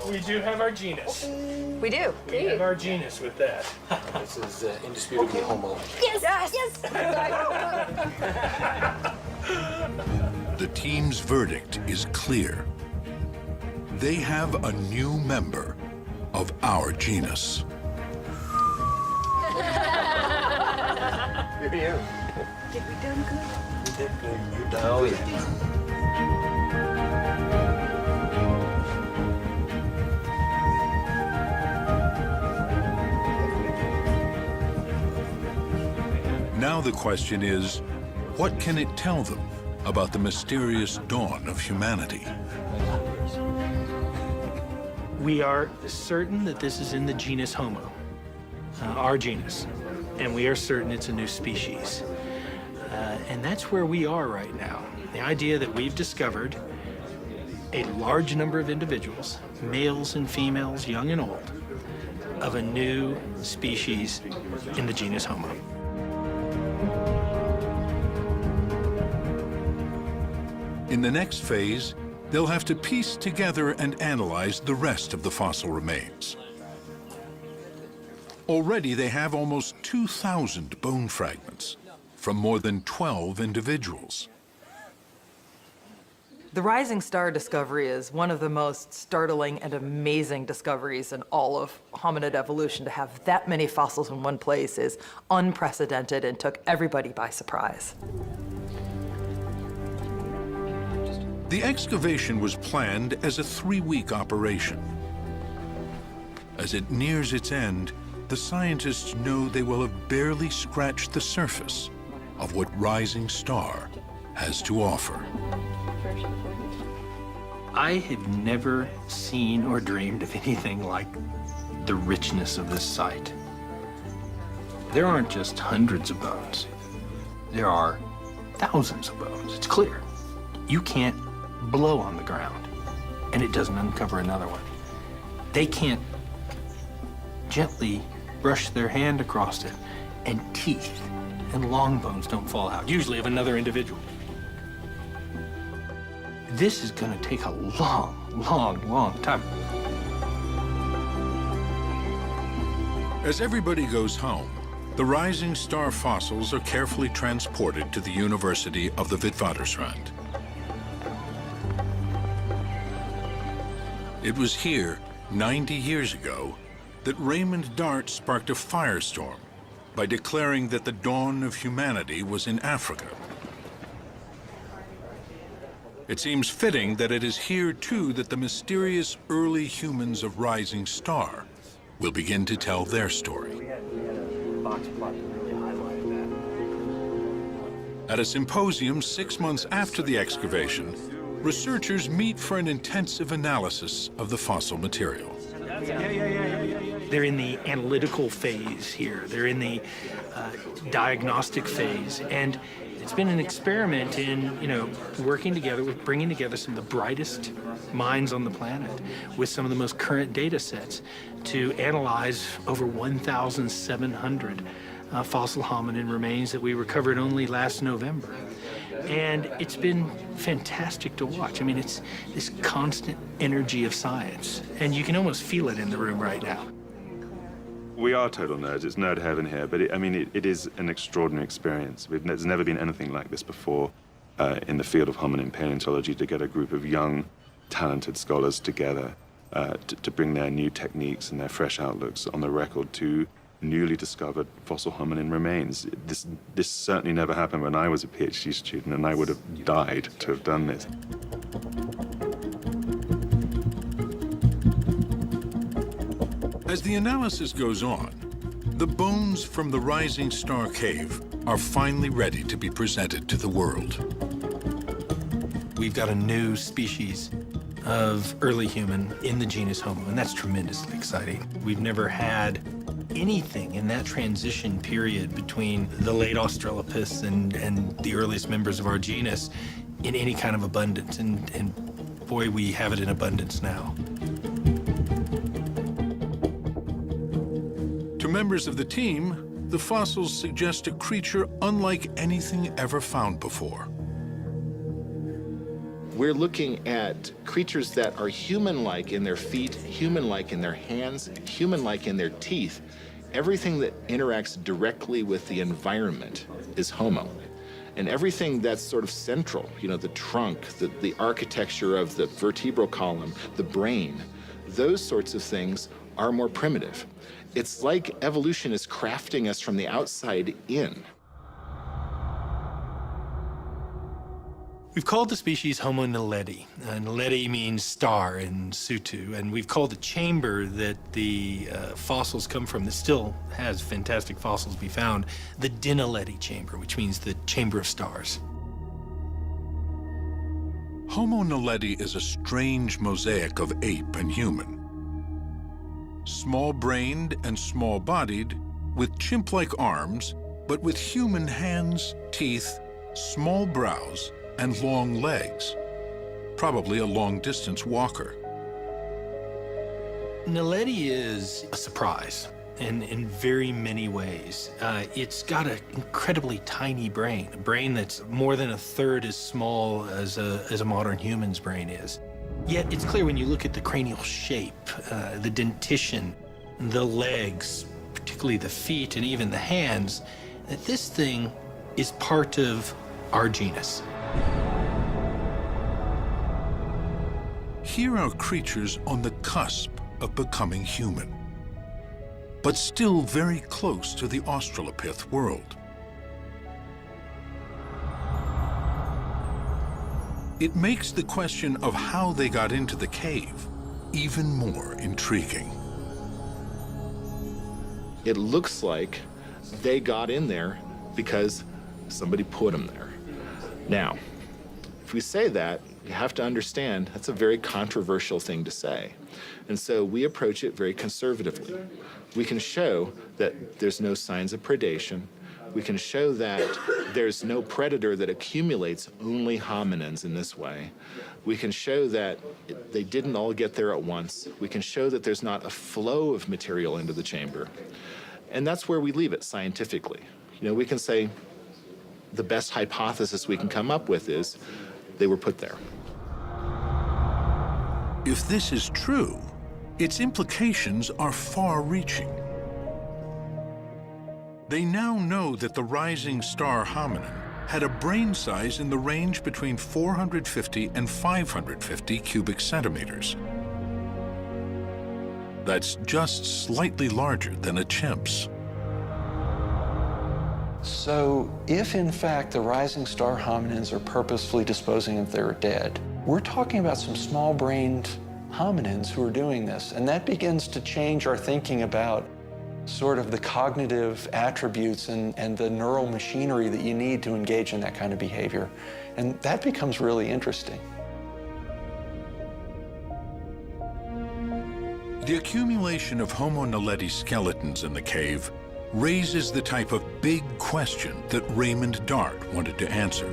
We do have our genus. We do. We have our genus with that. This is indisputably Homo. Yes, yes. The team's verdict is clear. They have a new member of our genus. Here you. Did we do good? You did good. You done. Oh, yeah. Now the question is, what can it tell them about the mysterious dawn of humanity? We are certain that this is in the genus Homo, our genus, and we are certain it's a new species. And that's where we are right now. The idea that we've discovered a large number of individuals, males and females, young and old, of a new species in the genus Homo. In the next phase, they'll have to piece together and analyze the rest of the fossil remains. Already they have almost 2,000 bone fragments from more than 12 individuals. The rising star discovery is one of the most startling and amazing discoveries in all of hominid evolution. To have that many fossils in one place is unprecedented and took everybody by surprise. The excavation was planned as a 3-week operation. As it nears its end, the scientists know they will have barely scratched the surface of what Rising Star has to offer. I had never seen or dreamed of anything like the richness of this site. There aren't just hundreds of bones. There are thousands of bones. It's clear. You can't blow on the ground and it doesn't uncover another one. They can't gently brush their hand across it and teeth and long bones don't fall out, usually of another individual. This is going to take a long time. As everybody goes home, the Rising Star fossils are carefully transported to the University of the Witwatersrand. It was here, 90 years ago, that Raymond Dart sparked a firestorm by declaring that the dawn of humanity was in Africa. It seems fitting that it is here, too, that the mysterious early humans of Rising Star will begin to tell their story. At a symposium 6 months after the excavation, researchers meet for an intensive analysis of the fossil material. They're in the analytical phase here. They're in the diagnostic phase. And it's been an experiment in, working together with bringing together some of the brightest minds on the planet with some of the most current data sets to analyze over 1,700 fossil hominin remains that we recovered only last November. And it's been fantastic to watch. I mean, it's this constant energy of science, and you can almost feel it in the room right now. We are total nerds. It's nerd heaven here, but it is an extraordinary experience. There's never been anything like this before in the field of hominin paleontology, to get a group of young, talented scholars together to bring their new techniques and their fresh outlooks on the record to newly discovered fossil hominin remains. This certainly never happened when I was a PhD student, and I would have died to have done this. As the analysis goes on, the bones from the Rising Star Cave are finally ready to be presented to the world. We've got a new species of early human in the genus Homo, and that's tremendously exciting. We've never had anything in that transition period between the late Australopiths and the earliest members of our genus in any kind of abundance, and boy, we have it in abundance now. To members of the team, the fossils suggest a creature unlike anything ever found before. We're looking at creatures that are human-like in their feet, human-like in their hands, human-like in their teeth. Everything that interacts directly with the environment is Homo. And everything that's sort of central, the trunk, the architecture of the vertebral column, the brain, those sorts of things are more primitive. It's like evolution is crafting us from the outside in. We've called the species Homo naledi. Naledi means star in Sotho, and we've called the chamber that the fossils come from, that still has fantastic fossils to be found, the Dinaledi chamber, which means the chamber of stars. Homo naledi is a strange mosaic of ape and human. small-brained and small-bodied, with chimp-like arms, but with human hands, teeth, small brows, and long legs. Probably a long-distance walker. Naledi is a surprise in very many ways. It's got an incredibly tiny brain, a brain that's more than a third as small as a modern human's brain is. Yet it's clear when you look at the cranial shape, the dentition, the legs, particularly the feet and even the hands, that this thing is part of our genus. Here are creatures on the cusp of becoming human, but still very close to the Australopith world. It makes the question of how they got into the cave even more intriguing. It looks like they got in there because somebody put them there. Now, if we say that, you have to understand that's a very controversial thing to say. And so we approach it very conservatively. We can show that there's no signs of predation. We can show that there's no predator that accumulates only hominins in this way. We can show that they didn't all get there at once. We can show that there's not a flow of material into the chamber. And that's where we leave it scientifically. You know, we can say the best hypothesis we can come up with is they were put there. If this is true, its implications are far-reaching. They now know that the rising star hominin had a brain size in the range between 450 and 550 cubic centimeters. That's just slightly larger than a chimp's. So if in fact the rising star hominins are purposefully disposing of their dead, we're talking about some small-brained hominins who are doing this, and that begins to change our thinking about sort of the cognitive attributes and the neural machinery that you need to engage in that kind of behavior. And that becomes really interesting. The accumulation of Homo naledi skeletons in the cave raises the type of big question that Raymond Dart wanted to answer.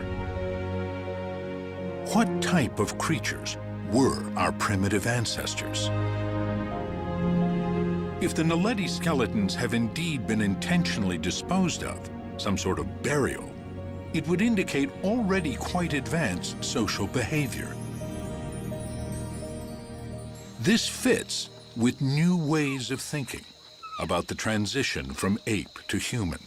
What type of creatures were our primitive ancestors? If the Naledi skeletons have indeed been intentionally disposed of, some sort of burial, it would indicate already quite advanced social behavior. This fits with new ways of thinking about the transition from ape to human.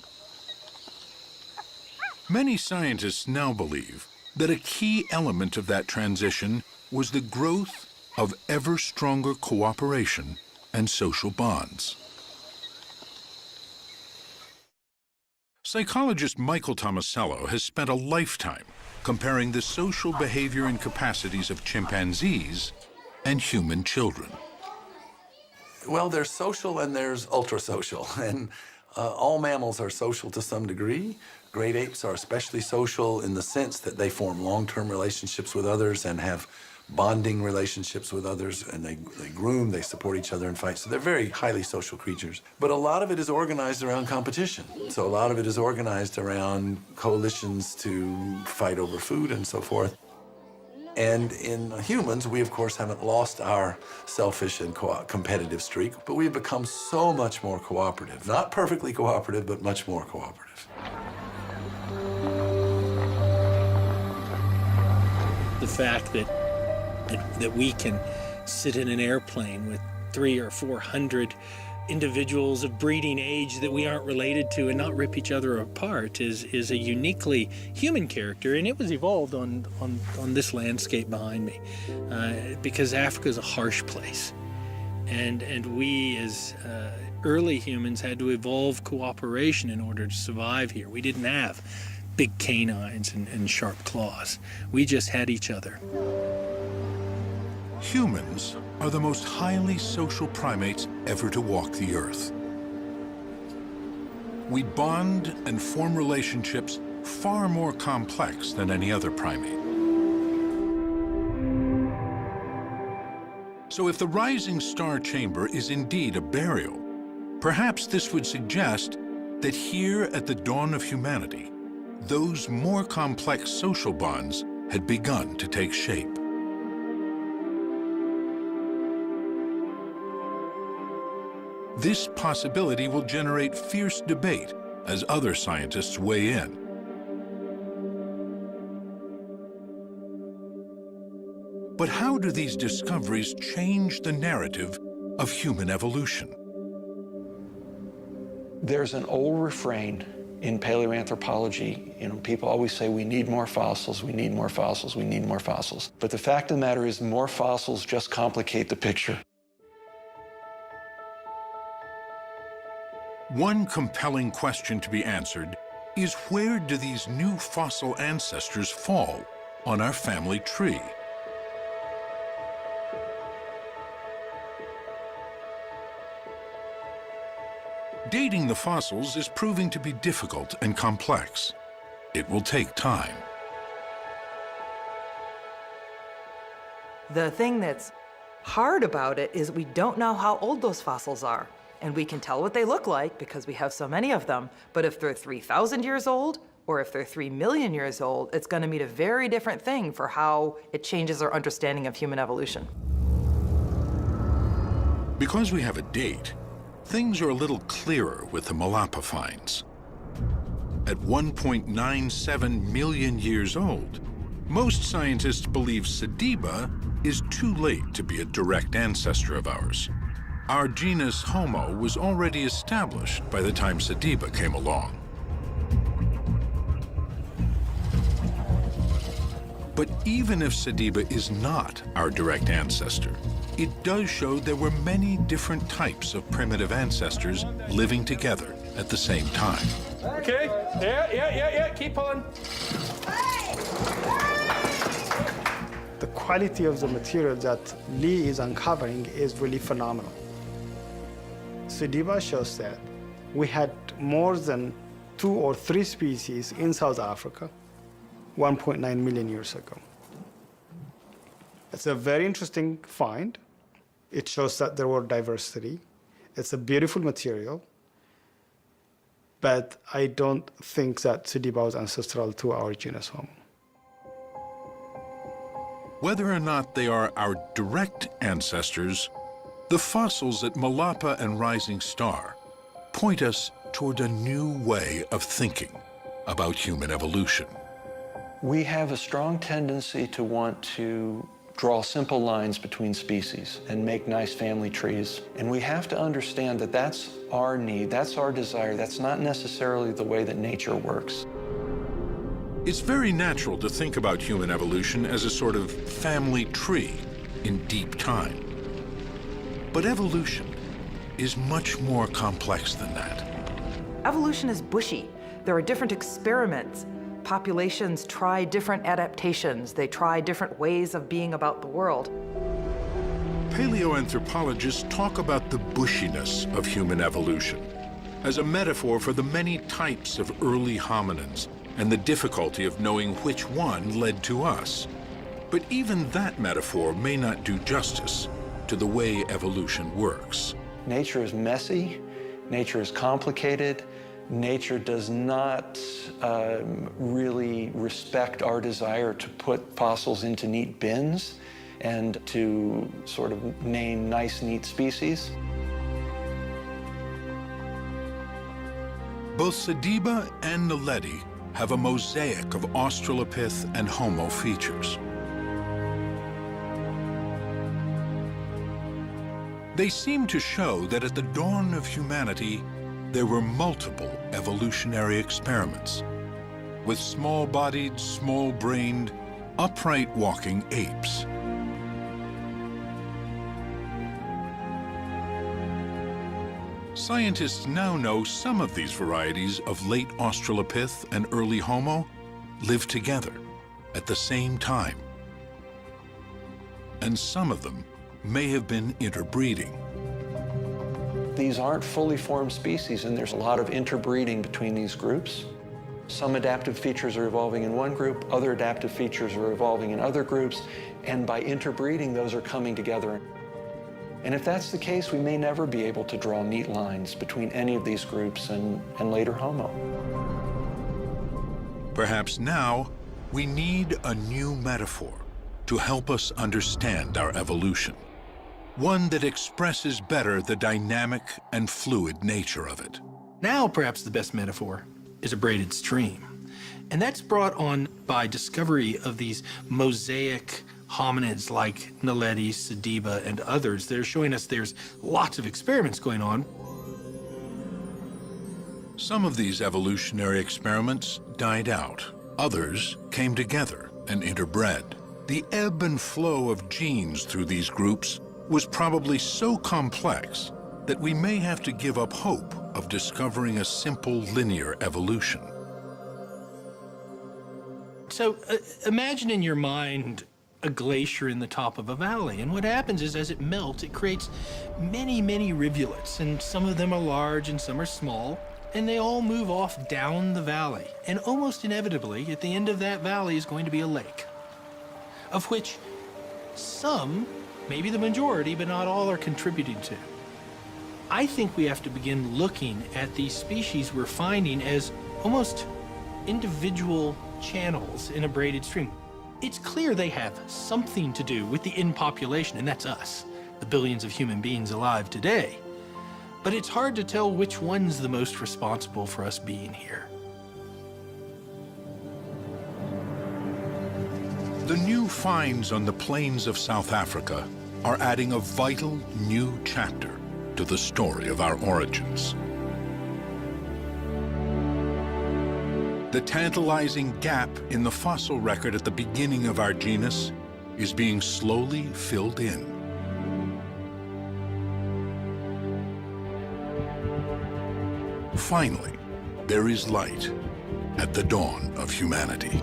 Many scientists now believe that a key element of that transition was the growth of ever stronger cooperation and social bonds. Psychologist Michael Tomasello has spent a lifetime comparing the social behavior and capacities of chimpanzees and human children. Well, there's social and there's ultra-social, and all mammals are social to some degree. Great apes are especially social in the sense that they form long-term relationships with others and have bonding relationships with others, and they groom, they support each other in fights. So they're very highly social creatures. But a lot of it is organized around competition. So a lot of it is organized around coalitions to fight over food and so forth. And in humans, we of course haven't lost our selfish and competitive streak, but we've become so much more cooperative. Not perfectly cooperative, but much more cooperative. The fact that we can sit in an airplane with 300 or 400 individuals of breeding age that we aren't related to and not rip each other apart is a uniquely human character, and it was evolved on this landscape behind me, because Africa is a harsh place, and we as early humans had to evolve cooperation in order to survive here. We didn't have big canines and sharp claws. We just had each other. Humans are the most highly social primates ever to walk the earth. We bond and form relationships far more complex than any other primate. So if the rising star chamber is indeed a burial, perhaps this would suggest that here at the dawn of humanity, those more complex social bonds had begun to take shape. This possibility will generate fierce debate as other scientists weigh in. But how do these discoveries change the narrative of human evolution? There's an old refrain in paleoanthropology. People always say, we need more fossils, we need more fossils, we need more fossils. But the fact of the matter is, more fossils just complicate the picture. One compelling question to be answered is, where do these new fossil ancestors fall on our family tree? Dating the fossils is proving to be difficult and complex. It will take time. The thing that's hard about it is we don't know how old those fossils are. And we can tell what they look like because we have so many of them. But if they're 3,000 years old, or if they're 3 million years old, it's going to mean a very different thing for how it changes our understanding of human evolution. Because we have a date, things are a little clearer with the Malapa finds. At 1.97 million years old, most scientists believe Sediba is too late to be a direct ancestor of ours. Our genus Homo was already established by the time Sediba came along. But even if Sediba is not our direct ancestor, it does show there were many different types of primitive ancestors living together at the same time. Okay, yeah, keep on. The quality of the material that Lee is uncovering is really phenomenal. Sediba shows that we had more than 2 or 3 species in South Africa 1.9 million years ago. It's a very interesting find. It shows that there were diversity. It's a beautiful material, but I don't think that Sediba was ancestral to our genus Homo. Whether or not they are our direct ancestors, the fossils at Malapa and Rising Star point us toward a new way of thinking about human evolution. We have a strong tendency to want to draw simple lines between species and make nice family trees. And we have to understand that that's our need, that's our desire, that's not necessarily the way that nature works. It's very natural to think about human evolution as a sort of family tree in deep time. But evolution is much more complex than that. Evolution is bushy. There are different experiments. Populations try different adaptations. They try different ways of being about the world. Paleoanthropologists talk about the bushiness of human evolution as a metaphor for the many types of early hominins and the difficulty of knowing which one led to us. But even that metaphor may not do justice to the way evolution works. Nature is messy, nature is complicated, nature does not really respect our desire to put fossils into neat bins and to sort of name nice, neat species. Both Sediba and Naledi have a mosaic of Australopith and Homo features. They seem to show that at the dawn of humanity, there were multiple evolutionary experiments with small-bodied, small-brained, upright walking apes. Scientists now know some of these varieties of late Australopith and early Homo lived together at the same time. And some of them may have been interbreeding. These aren't fully formed species, and there's a lot of interbreeding between these groups. Some adaptive features are evolving in one group, other adaptive features are evolving in other groups, and by interbreeding, those are coming together. And if that's the case, we may never be able to draw neat lines between any of these groups and later Homo. Perhaps now we need a new metaphor to help us understand our evolution. One that expresses better the dynamic and fluid nature of it. Now, perhaps the best metaphor is a braided stream. And that's brought on by discovery of these mosaic hominids like Naledi, Sediba, and others. They're showing us there's lots of experiments going on. Some of these evolutionary experiments died out. Others came together and interbred. The ebb and flow of genes through these groups was probably so complex that we may have to give up hope of discovering a simple linear evolution. So imagine in your mind a glacier in the top of a valley, and what happens is as it melts, it creates many, many rivulets, and some of them are large and some are small, and they all move off down the valley. And almost inevitably, at the end of that valley is going to be a lake, of which some, maybe the majority, but not all, are contributing to. I think we have to begin looking at these species we're finding as almost individual channels in a braided stream. It's clear they have something to do with the end population, and that's us, the billions of human beings alive today. But it's hard to tell which one's the most responsible for us being here. The new finds on the plains of South Africa are adding a vital new chapter to the story of our origins. The tantalizing gap in the fossil record at the beginning of our genus is being slowly filled in. Finally, there is light at the dawn of humanity.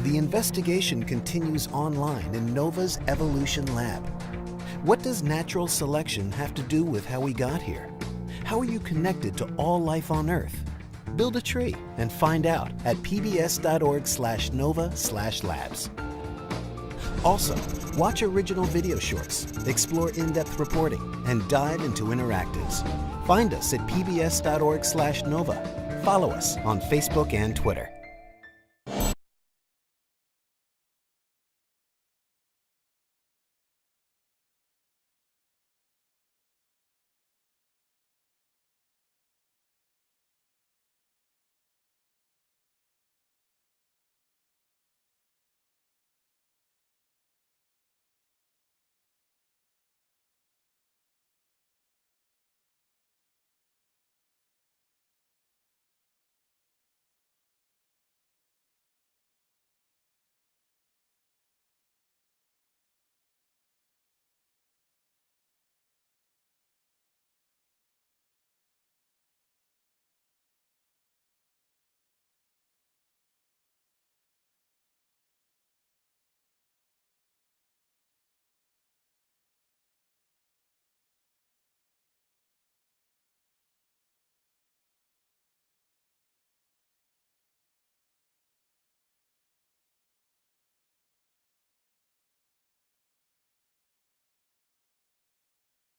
The investigation continues online in NOVA's Evolution Lab. What does natural selection have to do with how we got here? How are you connected to all life on Earth? Build a tree and find out at pbs.org/nova/labs. Also, watch original video shorts, explore in-depth reporting, and dive into interactives. Find us at pbs.org/nova. Follow us on Facebook and Twitter.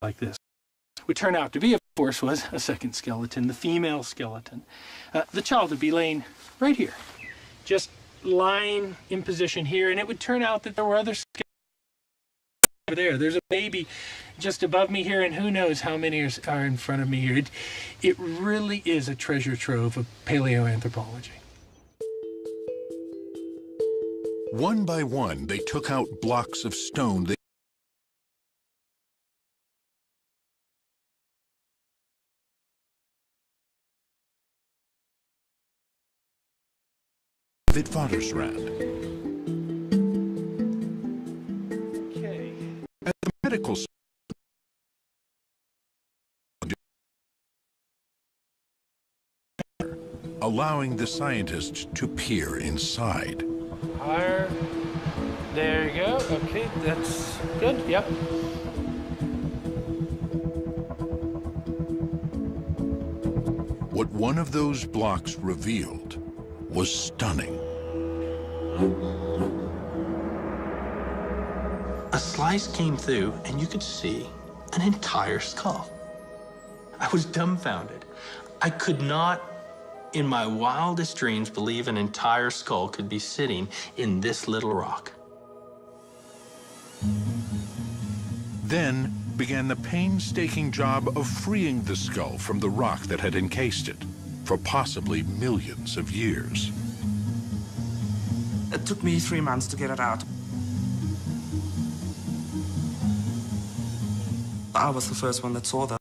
Like this, would turn out to be, of course, was a second skeleton, the female skeleton. The child would be laying right here, just lying in position here, and it would turn out that there were other skeletons over there. There's a baby just above me here, and who knows how many are in front of me here. It really is a treasure trove of paleoanthropology. One by one, they took out blocks of stone Witwatersrand. medical allowing the scientists to peer inside. Higher. There you go. Okay, that's good. Yep. What one of those blocks revealed was stunning. A slice came through, and you could see an entire skull. I was dumbfounded. I could not, in my wildest dreams, believe an entire skull could be sitting in this little rock. Then began the painstaking job of freeing the skull from the rock that had encased it for possibly millions of years. It took me 3 months to get it out. I was the first one that saw that.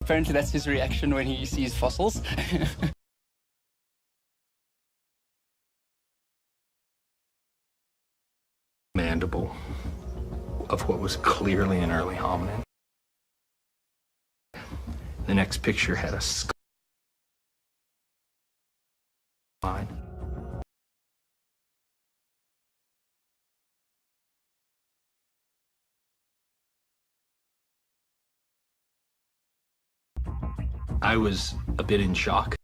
Apparently that's his reaction when he sees fossils. Mandible of what was clearly an early hominin. The next picture had a skull. I was a bit in shock.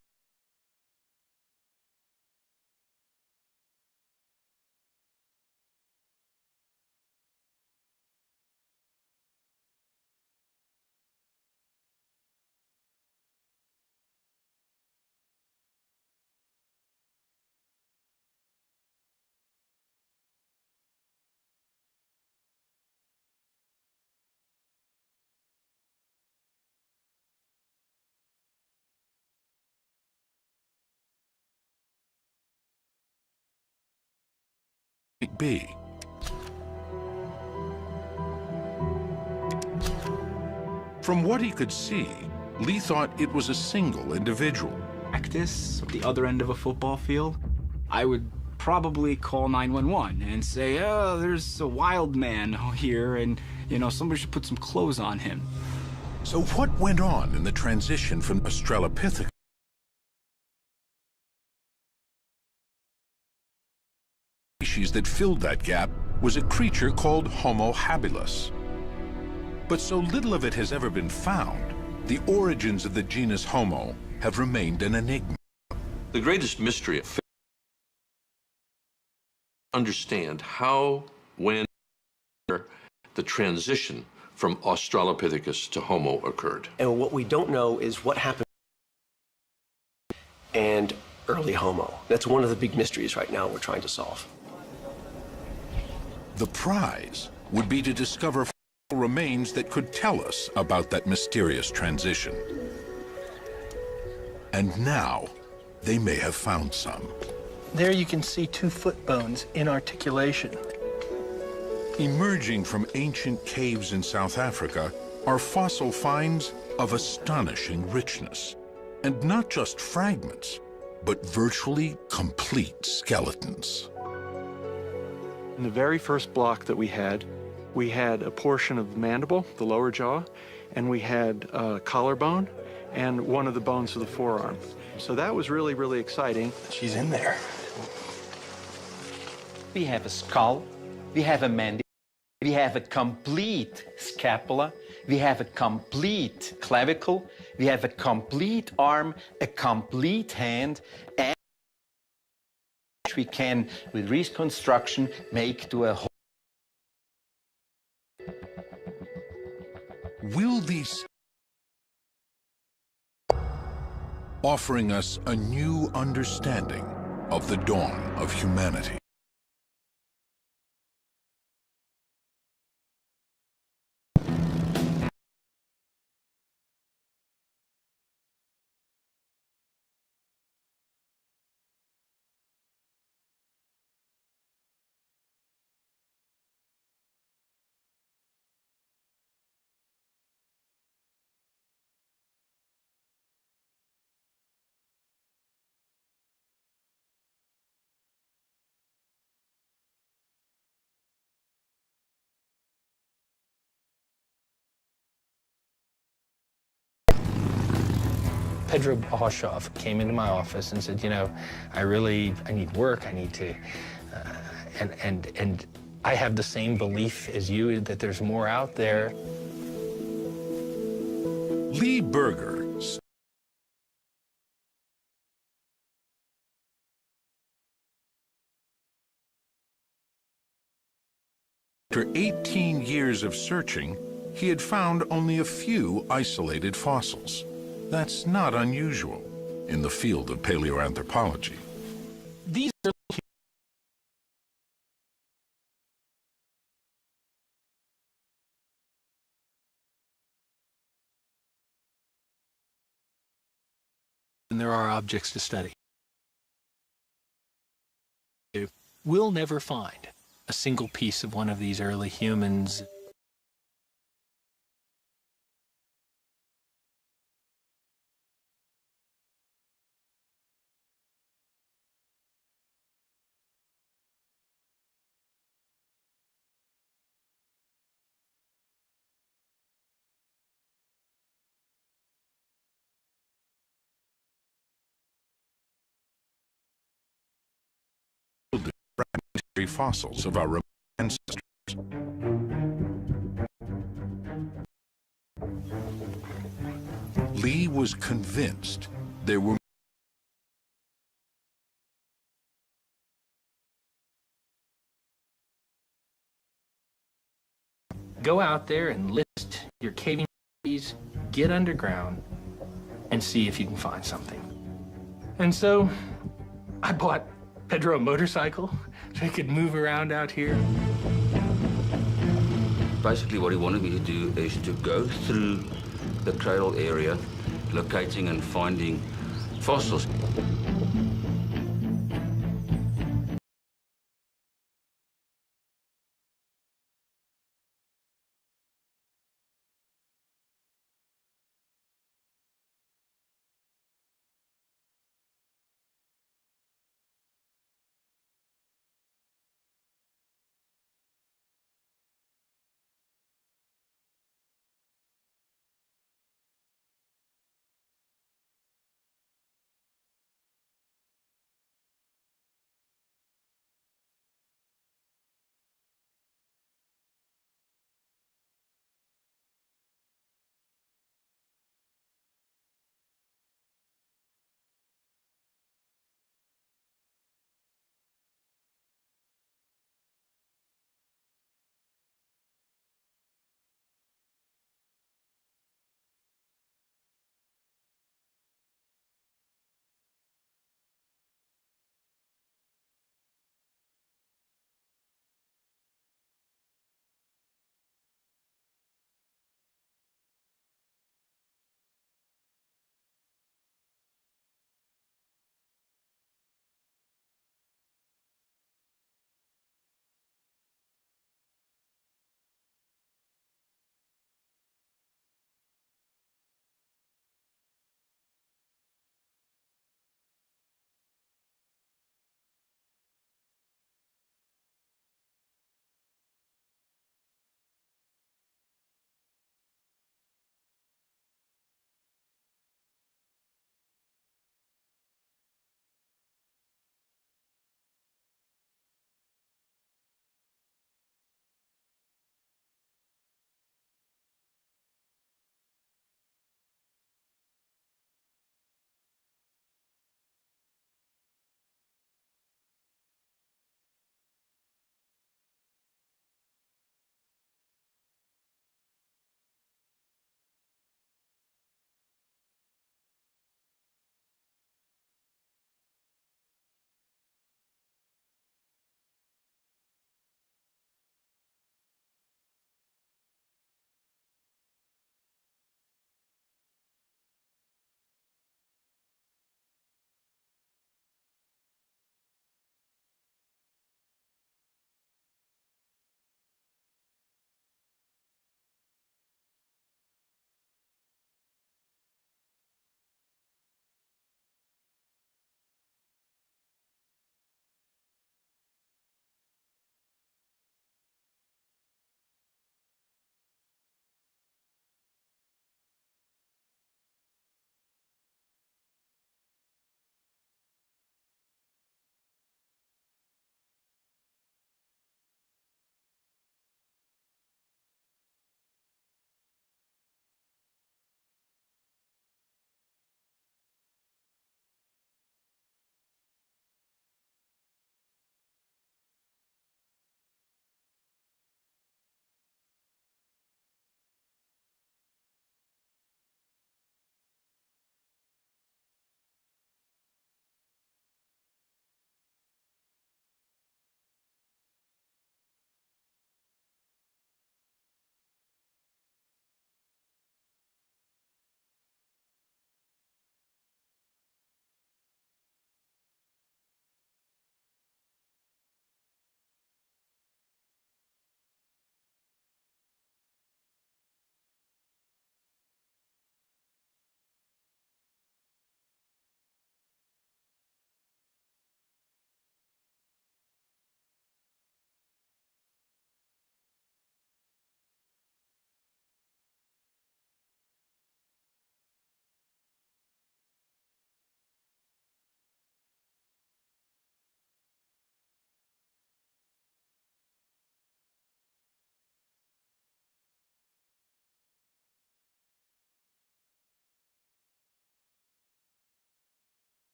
Be. From what he could see, Lee thought it was a single individual. Practice at the other end of a football field, I would probably call 911 and say, oh, there's a wild man here and, you know, somebody should put some clothes on him. So what went on in the transition from Australopithecus species that filled that gap was a creature called Homo habilis. But so little of it has ever been found, the origins of the genus Homo have remained an enigma. The greatest mystery of understand how, when, the transition from Australopithecus to Homo occurred. And what we don't know is what happened and early Homo. That's one of the big mysteries right now we're trying to solve. The prize would be to discover remains that could tell us about that mysterious transition. And now, they may have found some. There you can see 2 foot bones in articulation. Emerging from ancient caves in South Africa are fossil finds of astonishing richness. And not just fragments, but virtually complete skeletons. In the very first block that we had a portion of the mandible, the lower jaw, and we had collarbone and one of the bones of the forearm. So that was really, really exciting. She's in there. We have a skull, we have a mandible, we have a complete scapula, we have a complete clavicle, we have a complete arm, a complete hand, and we can, with reconstruction, make to a whole. Will these offering us a new understanding of the dawn of humanity? Pedro Boshoff came into my office and said, you know, I need work, I need to, and I have the same belief as you that there's more out there. Lee Berger after 18 years of searching, he had found only a few isolated fossils. That's not unusual in the field of paleoanthropology. These are and there are objects to study. We'll never find a single piece of one of these early humans fossils of our ancestors. Lee was convinced there were Go out there and list your caving trees, get underground, and see if you can find something. And so I bought Pedro a motorcycle so he could move around out here. Basically, what he wanted me to do is to go through the cradle area, locating and finding fossils.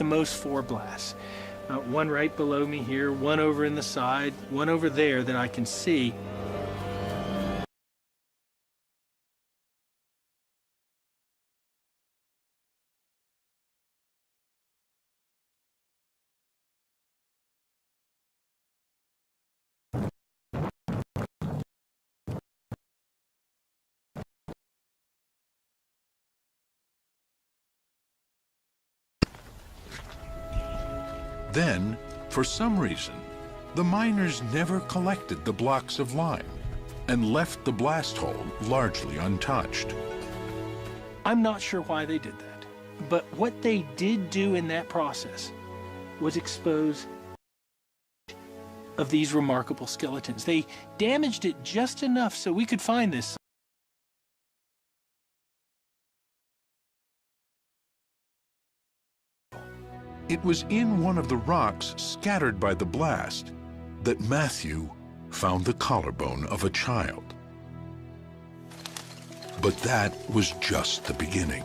the most 4 blasts. One right below me here, one over in the side, one over there that I can see. Then, for some reason, the miners never collected the blocks of lime and left the blast hole largely untouched. I'm not sure why they did that, but what they did do in that process was expose of these remarkable skeletons. They damaged it just enough so we could find this. It was in one of the rocks scattered by the blast that Matthew found the collarbone of a child. But that was just the beginning.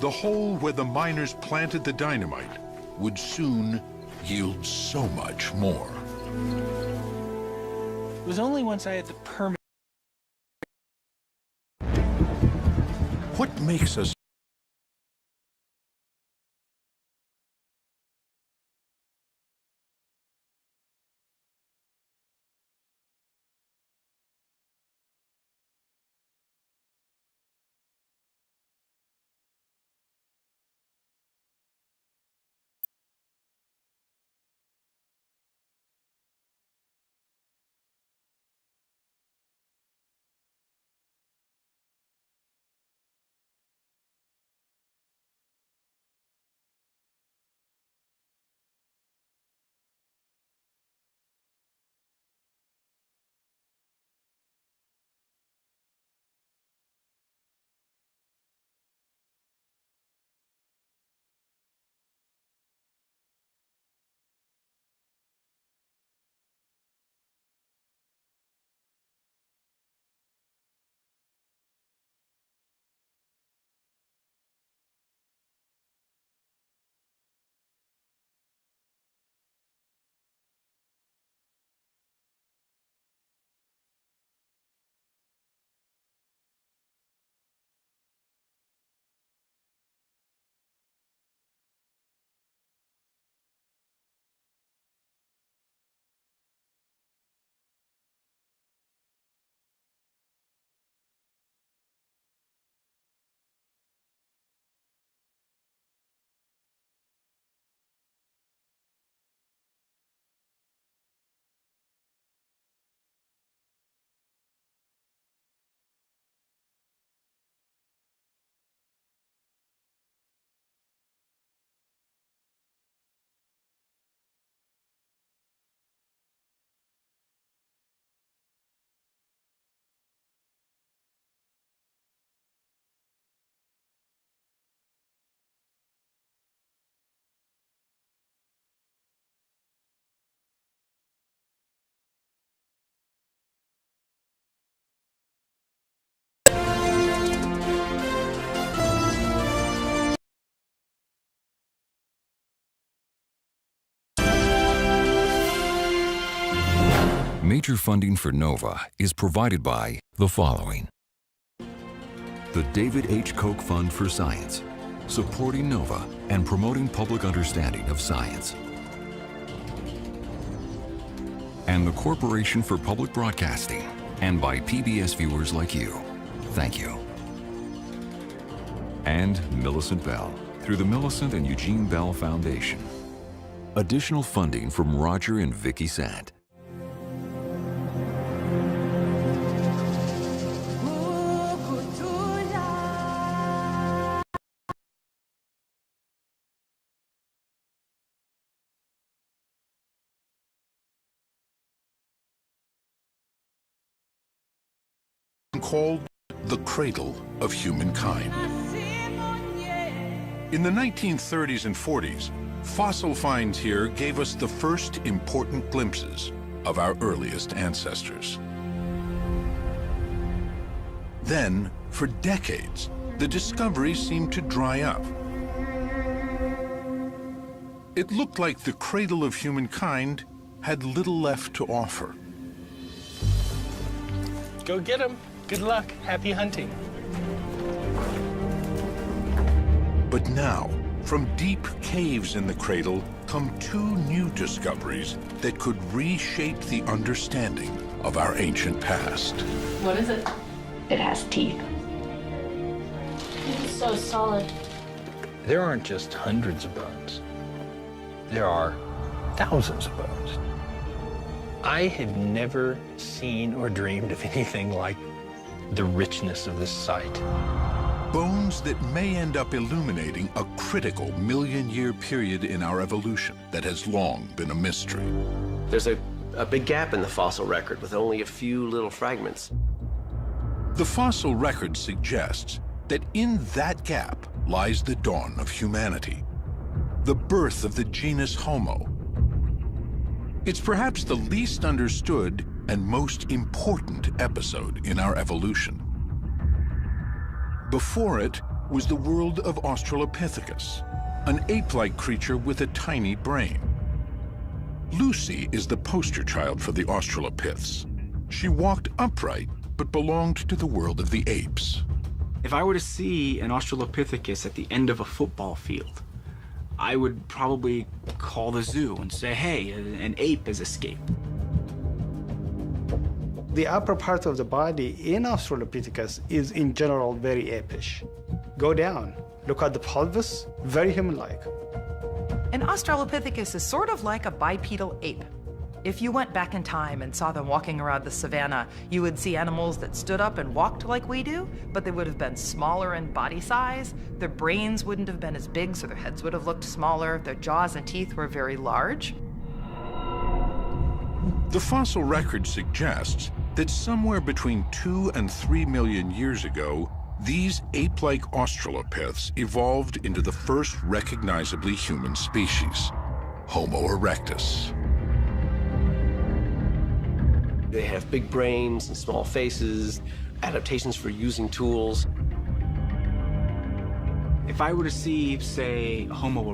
The hole where the miners planted the dynamite would soon yield so much more. It was only once I had the permit. What makes us Major funding for NOVA is provided by the following. The David H. Koch Fund for Science, supporting NOVA and promoting public understanding of science. And the Corporation for Public Broadcasting, and by PBS viewers like you. Thank you. And Millicent Bell, through the Millicent and Eugene Bell Foundation. Additional funding from Roger and Vicki Sant. Called the cradle of humankind. In the 1930s and 40s, fossil finds here gave us the first important glimpses of our earliest ancestors. Then, for decades, the discoveries seemed to dry up. It looked like the cradle of humankind had little left to offer. Go get him. Good luck. Happy hunting. But now, from deep caves in the cradle come two new discoveries that could reshape the understanding of our ancient past. What is it? It has teeth. It's so solid. There aren't just hundreds of bones. There are thousands of bones. I had never seen or dreamed of anything like the richness of this site. Bones that may end up illuminating a critical million-year period in our evolution that has long been a mystery. There's a big gap in the fossil record with only a few little fragments. The fossil record suggests that in that gap lies the dawn of humanity, the birth of the genus Homo. It's perhaps the least understood and most important episode in our evolution. Before it was the world of Australopithecus, an ape-like creature with a tiny brain. Lucy is the poster child for the Australopiths. She walked upright, but belonged to the world of the apes. If I were to see an Australopithecus at the end of a football field, I would probably call the zoo and say, hey, an ape has escaped. The upper part of the body in Australopithecus is in general very apish. Go down, look at the pelvis, very human-like. An Australopithecus is sort of like a bipedal ape. If you went back in time and saw them walking around the savannah, you would see animals that stood up and walked like we do, but they would have been smaller in body size. Their brains wouldn't have been as big, so their heads would have looked smaller. Their jaws and teeth were very large. The fossil record suggests that somewhere between 2 and 3 million years ago, these ape-like Australopiths evolved into the first recognizably human species, Homo erectus. They have big brains and small faces, adaptations for using tools. If I were to see, say, Homo erectus,